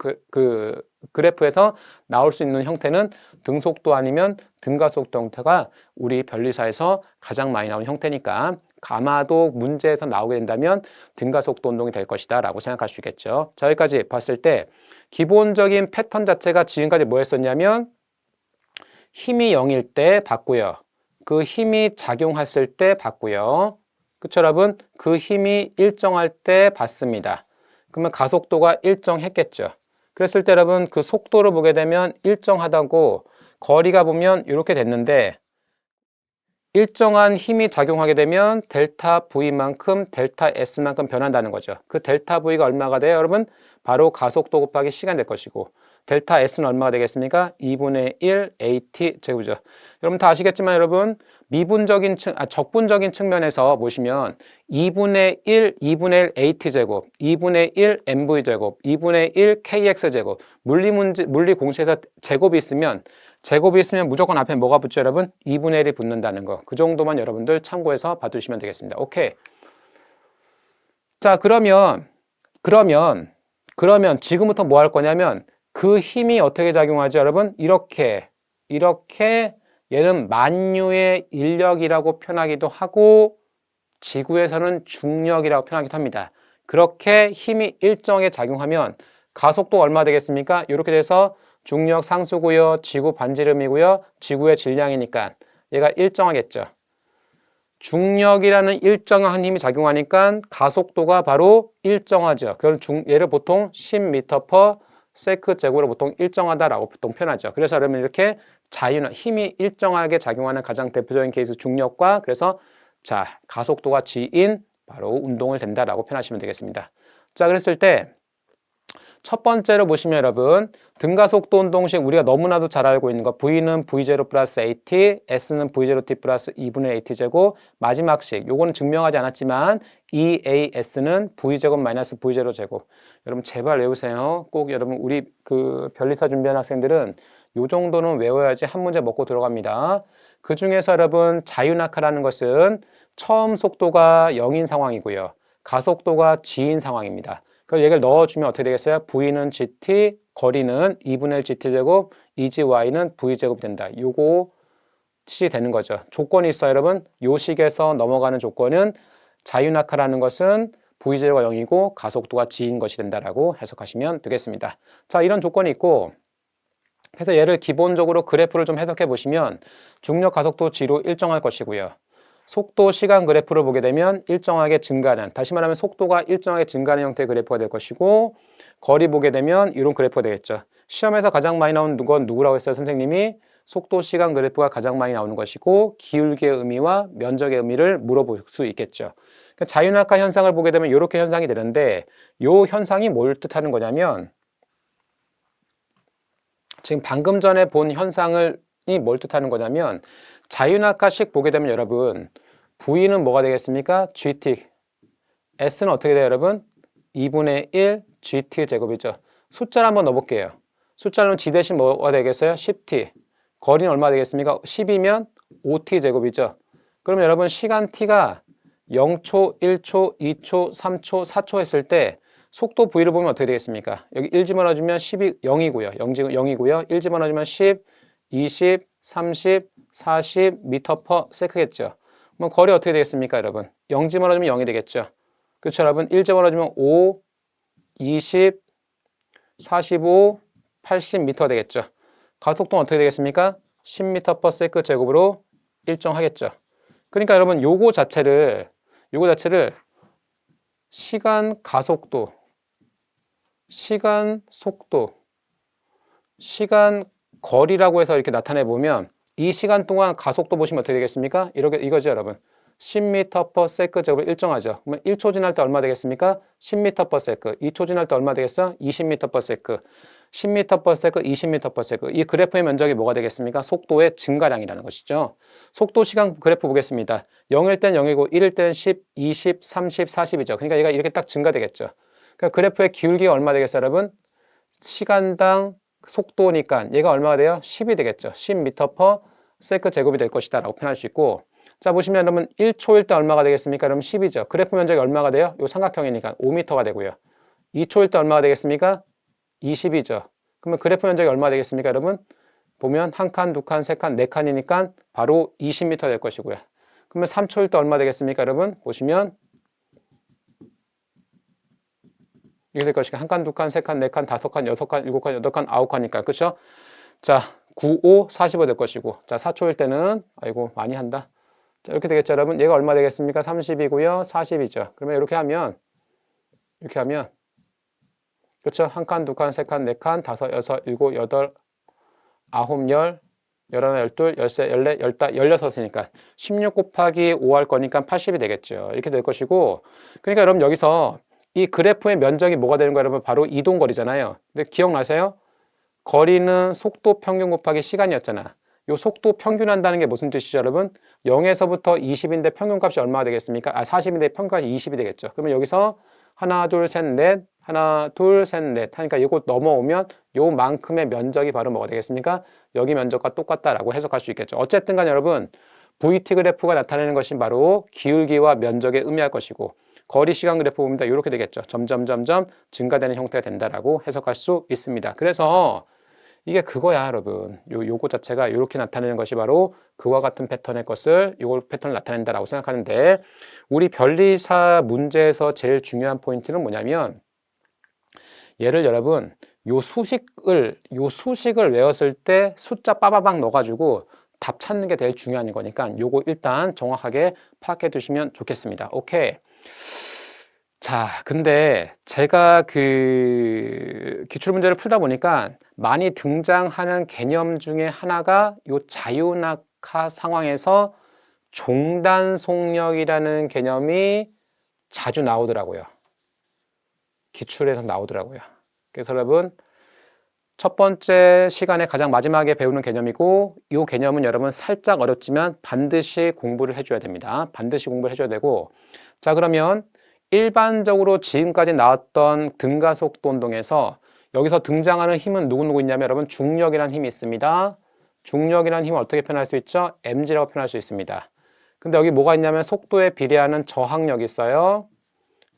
그래프에서 나올 수 있는 형태는 등속도 아니면 등가속도 형태가 우리 변리사에서 가장 많이 나오는 형태니까 아마도 문제에서 나오게 된다면 등가속도 운동이 될 것이다 라고 생각할 수 있겠죠. 자, 여기까지 봤을 때 기본적인 패턴 자체가 지금까지 뭐 했었냐면 힘이 0일 때 봤고요. 그 힘이 작용했을 때 봤고요. 그쵸, 여러분? 그 힘이 일정할 때 봤습니다. 그러면 가속도가 일정했겠죠. 그랬을 때 여러분 그 속도를 보게 되면 일정하다고 거리가 보면 이렇게 됐는데, 일정한 힘이 작용하게 되면 델타 V만큼 델타 S만큼 변한다는 거죠. 그 델타 V가 얼마가 돼요, 여러분? 바로 가속도 곱하기 시간 될 것이고, 델타 S는 얼마가 되겠습니까? 2분의 1 AT 제곱이죠. 여러분 다 아시겠지만 여러분 적분적인 측면에서 보시면 2분의 1, 2분의 1 AT 제곱, 2분의 1 MV 제곱, 2분의 1 KX 제곱, 물리 공식에서 제곱이 있으면 무조건 앞에 뭐가 붙죠, 여러분? 2분의 1이 붙는다는 거. 그 정도만 여러분들 참고해서 봐두시면 되겠습니다. 오케이. 자, 그러면 지금부터 뭐 할 거냐면 그 힘이 어떻게 작용하죠, 여러분? 이렇게 얘는 만유의 인력이라고 표현하기도 하고 지구에서는 중력이라고 표현하기도 합니다. 그렇게 힘이 일정하게 작용하면 가속도 얼마 되겠습니까? 이렇게 돼서 중력 상수고요, 지구 반지름이고요, 지구의 질량이니까 얘가 일정하겠죠. 중력이라는 일정한 힘이 작용하니까 가속도가 바로 일정하죠. 그걸 얘를 보통 10m/s 제곱으로 보통 일정하다라고 보통 표현하죠. 그래서 여러분 이렇게 힘이 일정하게 작용하는 가장 대표적인 케이스 중력과, 그래서 자, 가속도가 G인 바로 운동을 된다라고 표현하시면 되겠습니다. 자, 그랬을 때 첫 번째로 보시면 여러분 등가속도 운동식 우리가 너무나도 잘 알고 있는 거 V는 V0 플러스 AT, S는 V0T 플러스 2분의 AT 제곱, 마지막식 요거는 증명하지 않았지만 EAS는 V제곱 마이너스 V0 제곱. 여러분 제발 외우세요. 꼭 여러분 우리 그 변리사 준비하는 학생들은 요 정도는 외워야지 한 문제 먹고 들어갑니다. 그 중에서 여러분 자유낙하라는 것은 처음 속도가 0인 상황이고요. 가속도가 G인 상황입니다. 그래서 얘를 넣어주면 어떻게 되겠어요? V는 GT, 거리는 2분의 1 GT제곱, EGY는 V제곱이 된다. 요것이 되는 거죠. 조건이 있어요, 여러분. 요 식에서 넘어가는 조건은 자유낙하라는 것은 V제곱가 0이고 가속도가 G인 것이 된다라고 해석하시면 되겠습니다. 자, 이런 조건이 있고, 그래서 얘를 기본적으로 그래프를 좀 해석해 보시면 중력 가속도 G로 일정할 것이고요. 속도 시간 그래프를 보게 되면 일정하게 증가하는, 다시 말하면 속도가 일정하게 증가하는 형태의 그래프가 될 것이고, 거리 보게 되면 이런 그래프가 되겠죠. 시험에서 가장 많이 나오는 건 누구라고 했어요, 선생님이? 속도 시간 그래프가 가장 많이 나오는 것이고 기울기의 의미와 면적의 의미를 물어볼 수 있겠죠. 그러니까 자유낙하 현상을 보게 되면 이렇게 현상이 되는데, 이 현상이 뭘 뜻하는 거냐면 지금 방금 전에 본 현상을 뭘 뜻하는 거냐면 자유낙하식 보게 되면 여러분 V는 뭐가 되겠습니까? GT. S는 어떻게 돼요 여러분? 2분의 1 GT 제곱이죠. 숫자를 한번 넣어볼게요. 숫자는 G 대신 뭐가 되겠어요? 10T. 거리는 얼마 되겠습니까? 10이면 5T 제곱이죠. 그러면 여러분 시간 T가 0초, 1초, 2초, 3초, 4초 했을 때 속도 V를 보면 어떻게 되겠습니까? 여기 1 집어넣어주면 10이 0이고요. 0이고요. 1 집어넣어주면 10, 20, 30, 40 미터 퍼 세크겠죠. 그럼 거리 어떻게 되겠습니까, 여러분? 0 집어넣어주면 0이 되겠죠. 그렇죠, 여러분? 1 집어넣어주면 5, 20, 45, 80 미터 되겠죠. 가속도는 어떻게 되겠습니까? 10 미터 퍼 세크 제곱으로 일정하겠죠. 그러니까 여러분 요거 자체를 시간 가속도, 시간 속도, 시간 거리라고 해서 이렇게 나타내 보면 이 시간 동안 가속도 보시면 어떻게 되겠습니까? 이거죠, 여러분. 10m per sec 제곱을 일정하죠. 그러면 1초 지날 때 얼마 되겠습니까? 10m per sec. 2초 지날 때 얼마 되겠어? 20m per sec. 10m per sec, 20m per sec. 이 그래프의 면적이 뭐가 되겠습니까? 속도의 증가량이라는 것이죠. 속도 시간 그래프 보겠습니다. 0일 땐 0이고 1일 땐 10, 20, 30, 40이죠. 그러니까 얘가 이렇게 딱 증가되겠죠. 그러니까 그래프의 기울기가 얼마 되겠어요, 여러분? 시간당 속도니까 얘가 얼마가 돼요? 10이 되겠죠. 10m per sec 제곱이 될 것이다 라고 표현할 수 있고, 자 보시면 여러분 1초일 때 얼마가 되겠습니까? 그럼 10이죠. 그래프 면적이 얼마가 돼요? 요 삼각형이니까 5m가 되고요. 2초일 때 얼마가 되겠습니까? 20이죠. 그러면 그래프 면적이 얼마 되겠습니까, 여러분? 보면 한 칸, 두 칸, 세 칸, 네 칸이니까 바로 20m 될 것이고요. 그러면 3초일 때 얼마 되겠습니까, 여러분? 보시면 이게 될 것이니까 한 칸, 두 칸, 세 칸, 네 칸, 다섯 칸, 여섯 칸, 일곱 칸, 여덟 칸, 아홉 칸이니까 그렇죠? 자, 9, 5, 45 될 것이고, 자 4초일 때는 아이고 많이 한다. 자, 이렇게 되겠죠, 여러분? 얘가 얼마 되겠습니까? 30이고요, 40이죠. 그러면 이렇게 하면 그렇죠? 한 칸, 두 칸, 세 칸, 네 칸, 다섯, 여섯, 일곱, 여덟, 아홉, 열, 열하나, 열둘, 열세, 열네, 열다, 열여섯이니까 16 곱하기 5 할 거니까 80이 되겠죠. 이렇게 될 것이고, 그러니까 여러분 여기서 이 그래프의 면적이 뭐가 되는 거예요, 여러분? 바로 이동거리잖아요. 근데 기억나세요? 거리는 속도 평균 곱하기 시간이었잖아. 요 속도 평균한다는 게 무슨 뜻이죠, 여러분? 0에서부터 20인데 평균값이 얼마가 되겠습니까? 40인데 평균값이 20이 되겠죠. 그러면 여기서 하나, 둘, 셋, 넷, 하나, 둘, 셋, 넷 하니까 이거 넘어오면 요만큼의 면적이 바로 뭐가 되겠습니까? 여기 면적과 똑같다라고 해석할 수 있겠죠. 어쨌든 간에 여러분, VT 그래프가 나타내는 것이 바로 기울기와 면적에 의미할 것이고, 거리 시간 그래프 보면 이렇게 되겠죠. 점점 증가되는 형태가 된다라고 해석할 수 있습니다. 그래서 이게 그거야, 여러분. 요거 자체가 이렇게 나타내는 것이 바로 그와 같은 패턴의 것을 요걸 패턴을 나타낸다라고 생각하는데, 우리 변리사 문제에서 제일 중요한 포인트는 뭐냐면, 얘를 여러분 요 수식을 외웠을 때 숫자 빠바박 넣어가지고 답 찾는 게 제일 중요한 거니까 요거 일단 정확하게 파악해 두시면 좋겠습니다. 오케이. 자, 근데 제가 그 기출문제를 풀다 보니까 많이 등장하는 개념 중에 하나가 요 자유낙하 상황에서 종단 속력이라는 개념이 자주 나오더라고요. 기출에서 나오더라고요. 그래서 여러분 첫 번째 시간에 가장 마지막에 배우는 개념이고, 이 개념은 여러분 살짝 어렵지만 반드시 공부를 해줘야 됩니다. 반드시 공부를 해줘야 되고, 자 그러면 일반적으로 지금까지 나왔던 등가속도 운동에서 여기서 등장하는 힘은 누구 있냐면 여러분 중력이라는 힘이 있습니다. 중력이라는 힘을 어떻게 표현할 수 있죠? mg라고 표현할 수 있습니다. 근데 여기 뭐가 있냐면 속도에 비례하는 저항력이 있어요.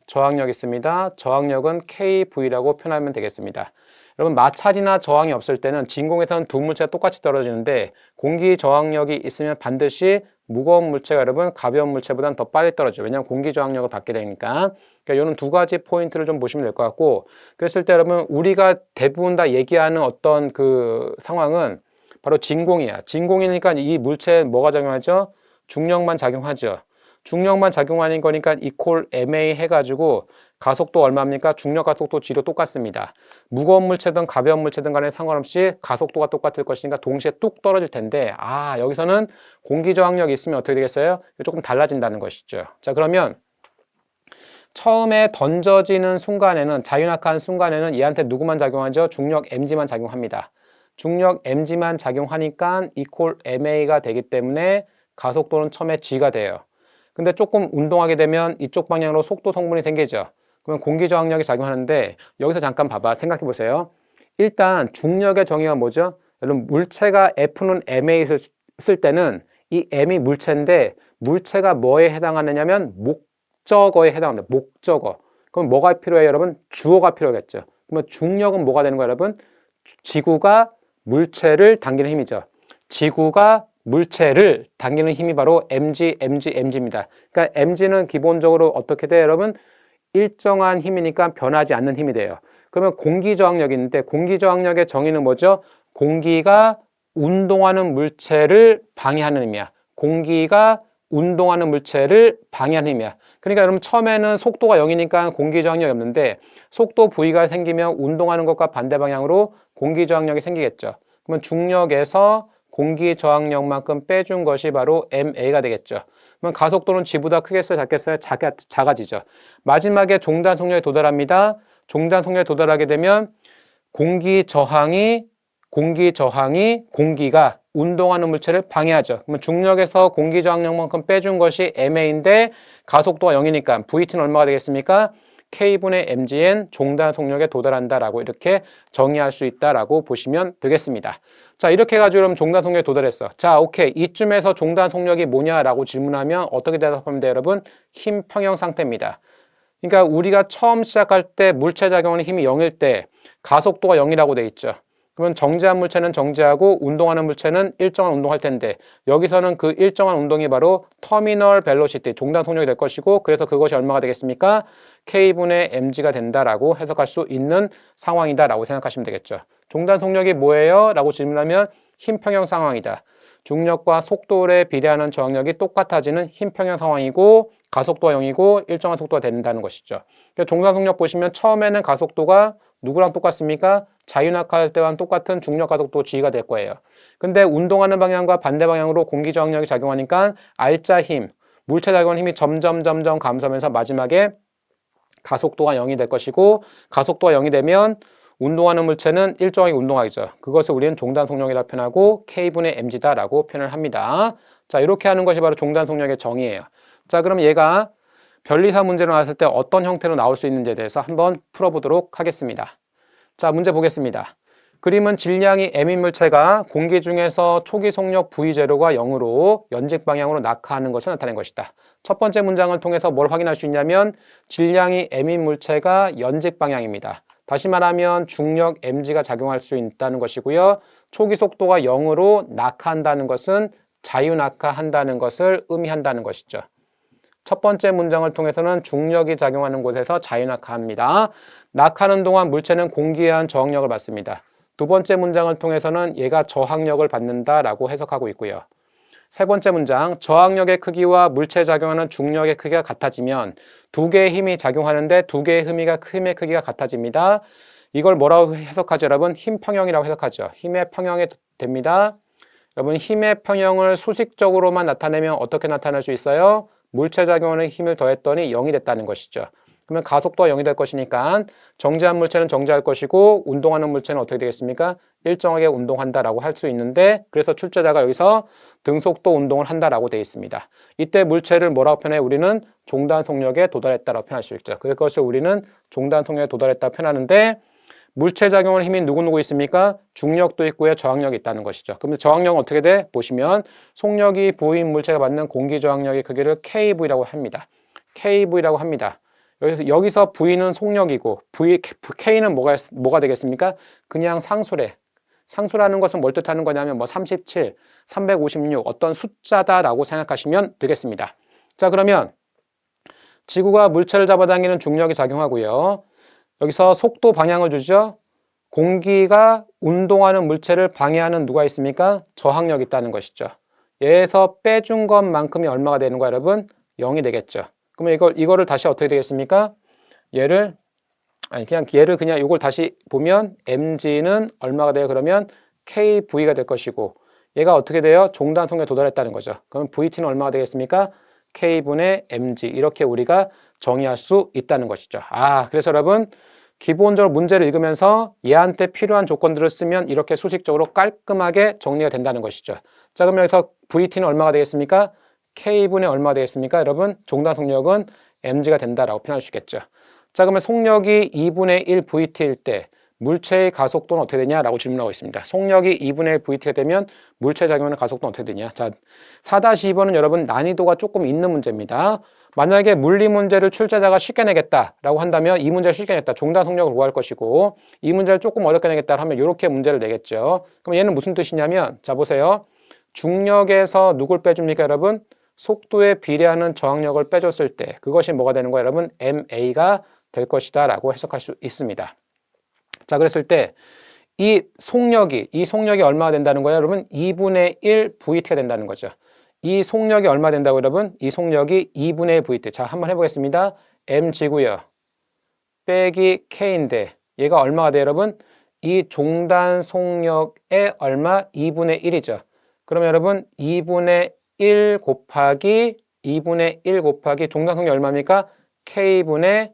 저항력 있습니다. 저항력은 KV라고 표현하면 되겠습니다. 여러분 마찰이나 저항이 없을 때는 진공에서는 두 물체가 똑같이 떨어지는데 공기 저항력이 있으면 반드시 무거운 물체가 여러분 가벼운 물체보다는 더 빨리 떨어져요. 왜냐하면 공기 저항력을 받게 되니까. 그러니까 이런 두 가지 포인트를 좀 보시면 될 것 같고, 그랬을 때 여러분 우리가 대부분 다 얘기하는 어떤 그 상황은 바로 진공이야. 진공이니까 이 물체에 뭐가 작용하죠? 중력만 작용하죠. 중력만 작용하는 거니까 이퀄 ma 해가지고 가속도 얼마입니까? 중력 가속도 G로 똑같습니다. 무거운 물체든 가벼운 물체든 간에 상관없이 가속도가 똑같을 것이니까 동시에 뚝 떨어질 텐데, 여기서는 공기 저항력이 있으면 어떻게 되겠어요? 조금 달라진다는 것이죠. 자, 그러면 처음에 던져지는 순간에는, 자유낙하한 순간에는 얘한테 누구만 작용하죠? 중력 mg만 작용합니다. 중력 mg만 작용하니까 이퀄 ma가 되기 때문에 가속도는 처음에 g가 돼요. 근데 조금 운동하게 되면 이쪽 방향으로 속도 성분이 생기죠. 그러면 공기 저항력이 작용하는데 여기서 잠깐 봐봐. 생각해 보세요. 일단 중력의 정의가 뭐죠? 여러분 물체가 F는 M에 쓸 때는 이 M이 물체인데 물체가 뭐에 해당하느냐면 목적어에 해당합니다. 목적어. 그럼 뭐가 필요해요, 여러분? 주어가 필요하겠죠. 그러면 중력은 뭐가 되는 거예요, 여러분? 지구가 물체를 당기는 힘이죠. 지구가 물체를 당기는 힘이 바로 mg입니다. 그러니까 mg는 기본적으로 어떻게 돼요, 여러분? 일정한 힘이니까 변하지 않는 힘이 돼요. 그러면 공기저항력이 있는데 공기저항력의 정의는 뭐죠? 공기가 운동하는 물체를 방해하는 힘이야. 공기가 운동하는 물체를 방해하는 힘이야. 그러니까 여러분 처음에는 속도가 0이니까 공기저항력이 없는데 속도 V가 생기면 운동하는 것과 반대 방향으로 공기저항력이 생기겠죠. 그러면 중력에서 공기저항력만큼 빼준 것이 바로 MA가 되겠죠. 그러면 가속도는 G보다 크겠어요, 작겠어요? 작아지죠. 마지막에 종단 속력에 도달합니다. 종단 속력에 도달하게 되면 공기가 운동하는 물체를 방해하죠. 그러면 중력에서 공기저항력만큼 빼준 것이 MA인데 가속도가 0이니까 VT는 얼마가 되겠습니까? K분의 mgn 종단 속력에 도달한다라고 이렇게 정의할 수 있다라고 보시면 되겠습니다. 자, 이렇게 해가지고 그럼 종단 속력에 도달했어. 자, 오케이. 이쯤에서 종단 속력이 뭐냐라고 질문하면 어떻게 대답하면 돼요, 여러분? 힘 평형 상태입니다. 그러니까 우리가 처음 시작할 때 물체 작용하는 힘이 0일 때 가속도가 0이라고 돼 있죠. 그러면 정지한 물체는 정지하고 운동하는 물체는 일정한 운동할 텐데 여기서는 그 일정한 운동이 바로 터미널 벨로시티, 종단 속력이 될 것이고 그래서 그것이 얼마가 되겠습니까? K분의 mg가 된다라고 해석할 수 있는 상황이다라고 생각하시면 되겠죠. 종단 속력이 뭐예요? 라고 질문하면 힘평형 상황이다. 중력과 속도에 비례하는 저항력이 똑같아지는 힘평형 상황이고 가속도가 0이고 일정한 속도가 된다는 것이죠. 종단 속력 보시면 처음에는 가속도가 누구랑 똑같습니까? 자유낙하할 때와 똑같은 중력 가속도 G가 될 거예요. 근데 운동하는 방향과 반대 방향으로 공기 저항력이 작용하니까 R자 힘, 물체 작용하는 힘이 점점 감소하면서 마지막에 가속도가 0이 될 것이고 가속도가 0이 되면 운동하는 물체는 일정하게 운동하죠. 그것을 우리는 종단 속력이라고 표현하고 K분의 mg다라고 표현을 합니다. 자, 이렇게 하는 것이 바로 종단 속력의 정의예요. 자, 그럼 얘가 변리사 문제로 나왔을 때 어떤 형태로 나올 수 있는지에 대해서 한번 풀어보도록 하겠습니다. 자, 문제 보겠습니다. 그림은 질량이 m인 물체가 공기 중에서 초기 속력 V0가 0으로 연직 방향으로 낙하하는 것을 나타낸 것이다. 첫 번째 문장을 통해서 뭘 확인할 수 있냐면 질량이 m인 물체가 연직 방향입니다. 다시 말하면 중력 mg가 작용할 수 있다는 것이고요. 초기 속도가 0으로 낙하한다는 것은 자유낙하한다는 것을 의미한다는 것이죠. 첫 번째 문장을 통해서는 중력이 작용하는 곳에서 자유낙하합니다. 낙하하는 동안 물체는 공기에 의한 저항력을 받습니다. 두 번째 문장을 통해서는 얘가 저항력을 받는다라고 해석하고 있고요. 세 번째 문장, 저항력의 크기와 물체에 작용하는 중력의 크기가 같아지면 두 개의 힘이 작용하는데 두 개의 힘의 크기가 같아집니다. 이걸 뭐라고 해석하죠, 여러분? 힘 평형이라고 해석하죠. 힘의 평형이 됩니다. 여러분, 힘의 평형을 수식적으로만 나타내면 어떻게 나타낼 수 있어요? 물체 작용하는 힘을 더했더니 0이 됐다는 것이죠. 그러면 가속도가 0이 될 것이니까 정지한 물체는 정지할 것이고 운동하는 물체는 어떻게 되겠습니까? 일정하게 운동한다라고 할 수 있는데 그래서 출제자가 여기서 등속도 운동을 한다라고 되어 있습니다. 이때 물체를 뭐라고 표현해? 우리는 종단 속력에 도달했다라고 표현할 수 있죠. 그것을 우리는 종단 속력에 도달했다고 표현하는데 물체 작용하는 힘이 누구누구 있습니까? 중력도 있고요. 저항력이 있다는 것이죠. 그럼 저항력은 어떻게 돼? 보시면 속력이 V인 물체가 받는 공기 저항력의 크기를 KV라고 합니다. KV라고 합니다. 여기서 V는 속력이고 K는 뭐가 되겠습니까? 그냥 상수래. 상수라는 것은 뭘 뜻하는 거냐면 37, 356 어떤 숫자다라고 생각하시면 되겠습니다. 자, 그러면 지구가 물체를 잡아당기는 중력이 작용하고요. 여기서 속도 방향을 주죠. 공기가 운동하는 물체를 방해하는 누가 있습니까? 저항력이 있다는 것이죠. 얘에서 빼준 것만큼이 얼마가 되는 거야, 여러분? 0이 되겠죠. 그러면 이거를 다시 어떻게 되겠습니까? 얘를 이걸 다시 보면 mg는 얼마가 돼요? 그러면 kv가 될 것이고 얘가 어떻게 돼요? 종단 속력에 도달했다는 거죠. 그럼 vt는 얼마가 되겠습니까? k분의 mg 이렇게 우리가 정의할 수 있다는 것이죠. 그래서 여러분 기본적으로 문제를 읽으면서 얘한테 필요한 조건들을 쓰면 이렇게 수식적으로 깔끔하게 정리가 된다는 것이죠. 자, 그럼 여기서 VT는 얼마가 되겠습니까? K분의 얼마가 되겠습니까? 여러분, 종단 속력은 mg가 된다라고 표현할 수 있겠죠. 자, 그러면 속력이 2분의 1 VT일 때 물체의 가속도는 어떻게 되냐라고 질문하고 있습니다. 속력이 2분의 1 VT가 되면 물체 작용하는 가속도는 어떻게 되냐. 자, 4-2번은 여러분 난이도가 조금 있는 문제입니다. 만약에 물리 문제를 출제자가 쉽게 내겠다라고 한다면 이 문제를 쉽게 내겠다. 종단 속력을 구할 것이고 이 문제를 조금 어렵게 내겠다 하면 이렇게 문제를 내겠죠. 그럼 얘는 무슨 뜻이냐면 자 보세요. 중력에서 누굴 빼줍니까 여러분? 속도에 비례하는 저항력을 빼줬을 때 그것이 뭐가 되는 거예요 여러분? MA가 될 것이다 라고 해석할 수 있습니다. 자 그랬을 때 이 속력이 얼마가 된다는 거예요 여러분? 2분의 1 VT가 된다는 거죠. 이 속력이 얼마 된다고 여러분? 이 속력이 2분의 1 VT. 자 한번 해보겠습니다. mg고요. 빼기 k인데 얘가 얼마가 돼요 여러분? 이 종단 속력의 얼마? 2분의 1이죠. 그러면 여러분 2분의 1 곱하기 종단 속력 얼마입니까? k분의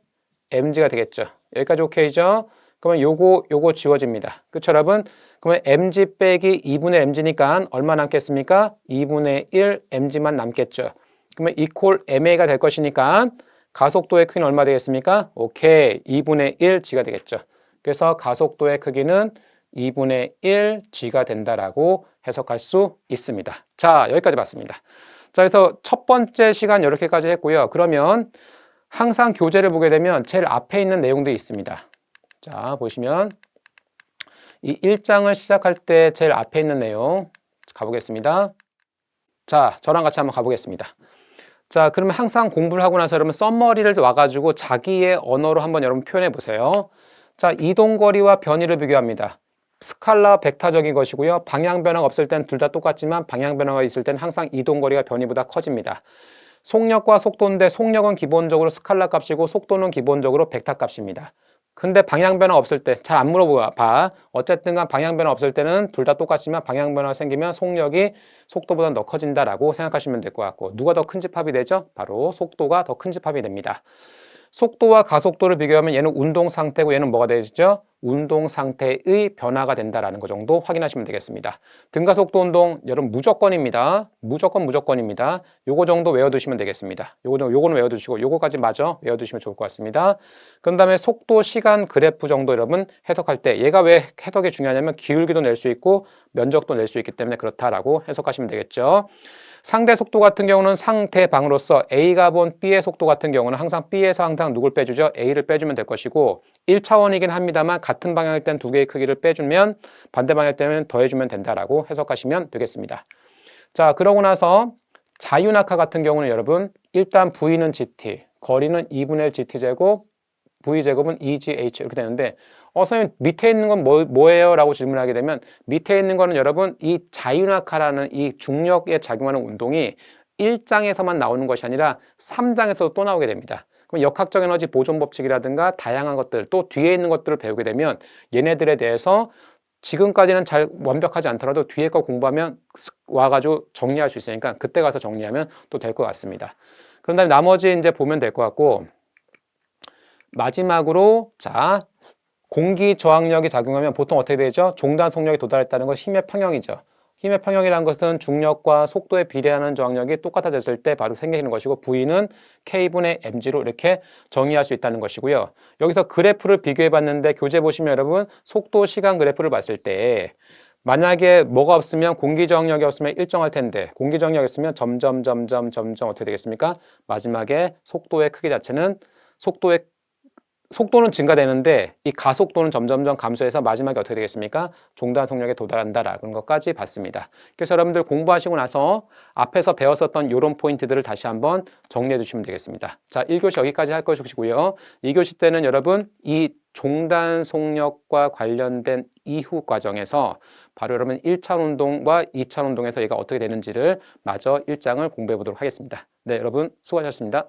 mg가 되겠죠. 여기까지 오케이죠? 그러면 요거 지워집니다. 그쵸 여러분? 그러면 mg 빼기 2분의 mg니까 얼마 남겠습니까? 2분의 1 mg만 남겠죠. 그러면 equal ma가 될 것이니까 가속도의 크기는 얼마 되겠습니까? 오케이. 2분의 1 g가 되겠죠. 그래서 가속도의 크기는 2분의 1 g가 된다라고 해석할 수 있습니다. 자, 여기까지 봤습니다. 자, 그래서 첫 번째 시간 이렇게까지 했고요. 그러면 항상 교재를 보게 되면 제일 앞에 있는 내용들이 있습니다. 자, 보시면 이 1장을 시작할 때 제일 앞에 있는 내용 가보겠습니다. 자, 저랑 같이 한번 가보겠습니다. 자, 그러면 항상 공부를 하고 나서 여러분 썸머리를 와가지고 자기의 언어로 한번 여러분 표현해 보세요. 자, 이동거리와 변이를 비교합니다. 스칼라 벡터적인 것이고요. 방향 변화가 없을 땐 둘 다 똑같지만 방향 변화가 있을 때는 항상 이동거리가 변이보다 커집니다. 속력과 속도인데 속력은 기본적으로 스칼라 값이고 속도는 기본적으로 벡터 값입니다. 근데 방향 변화 없을 때 잘 안 물어봐. 어쨌든 간 방향 변화 없을 때는 둘 다 똑같지만 방향 변화가 생기면 속력이 속도보다 더 커진다라고 생각하시면 될 것 같고 누가 더 큰 집합이 되죠? 바로 속도가 더 큰 집합이 됩니다. 속도와 가속도를 비교하면 얘는 운동 상태고 얘는 뭐가 되죠? 운동 상태의 변화가 된다라는 거 정도 확인하시면 되겠습니다. 등가속도 운동 여러분 무조건입니다. 무조건입니다. 요거 정도 외워두시면 되겠습니다. 요거는 외워두시고 요거까지 마저 외워두시면 좋을 것 같습니다. 그런 다음에 속도 시간 그래프 정도 여러분 해석할 때 얘가 왜 해석이 중요하냐면 기울기도 낼 수 있고 면적도 낼 수 있기 때문에 그렇다라고 해석하시면 되겠죠. 상대 속도 같은 경우는 상대방으로서 A가 본 B의 속도 같은 경우는 항상 B에서 항상 누굴 빼주죠? A를 빼주면 될 것이고 1차원이긴 합니다만 같은 방향일 땐 두 개의 크기를 빼주면 반대 방향일 때는 더해주면 된다라고 해석하시면 되겠습니다. 자, 그러고 나서 자유낙하 같은 경우는 여러분 일단 V는 GT, 거리는 2분의 1 GT제곱, V제곱은 2GH 이렇게 되는데 선생님 밑에 있는 건 뭐예요? 라고 질문하게 되면 밑에 있는 거는 여러분 이 자유낙하라는 이 중력에 작용하는 운동이 1장에서만 나오는 것이 아니라 3장에서도 또 나오게 됩니다. 그럼 역학적 에너지 보존 법칙이라든가 다양한 것들 또 뒤에 있는 것들을 배우게 되면 얘네들에 대해서 지금까지는 잘 완벽하지 않더라도 뒤에 거 공부하면 와가지고 정리할 수 있으니까 그때 가서 정리하면 또 될 것 같습니다. 그런 다음에 나머지 이제 보면 될 것 같고 마지막으로 자 공기 저항력이 작용하면 보통 어떻게 되죠? 종단 속력에 도달했다는 것이 힘의 평형이죠. 힘의 평형이라는 것은 중력과 속도에 비례하는 저항력이 똑같아졌을 때 바로 생기는 것이고 V는 K분의 mg로 이렇게 정의할 수 있다는 것이고요. 여기서 그래프를 비교해 봤는데 교재 보시면 여러분 속도 시간 그래프를 봤을 때 만약에 뭐가 없으면 공기 저항력이 없으면 일정할 텐데 공기 저항력이 없으면 점점 어떻게 되겠습니까? 마지막에 속도의 크기 자체는 속도는 증가되는데 이 가속도는 점점점 감소해서 마지막에 어떻게 되겠습니까? 종단 속력에 도달한다라는 것까지 봤습니다. 그래서 여러분들 공부하시고 나서 앞에서 배웠었던 이런 포인트들을 다시 한번 정리해 주시면 되겠습니다. 자, 1교시 여기까지 할 것이고요. 2교시 때는 여러분 이 종단 속력과 관련된 이후 과정에서 바로 여러분 1차 운동과 2차 운동에서 얘가 어떻게 되는지를 마저 1장을 공부해 보도록 하겠습니다. 네, 여러분 수고하셨습니다.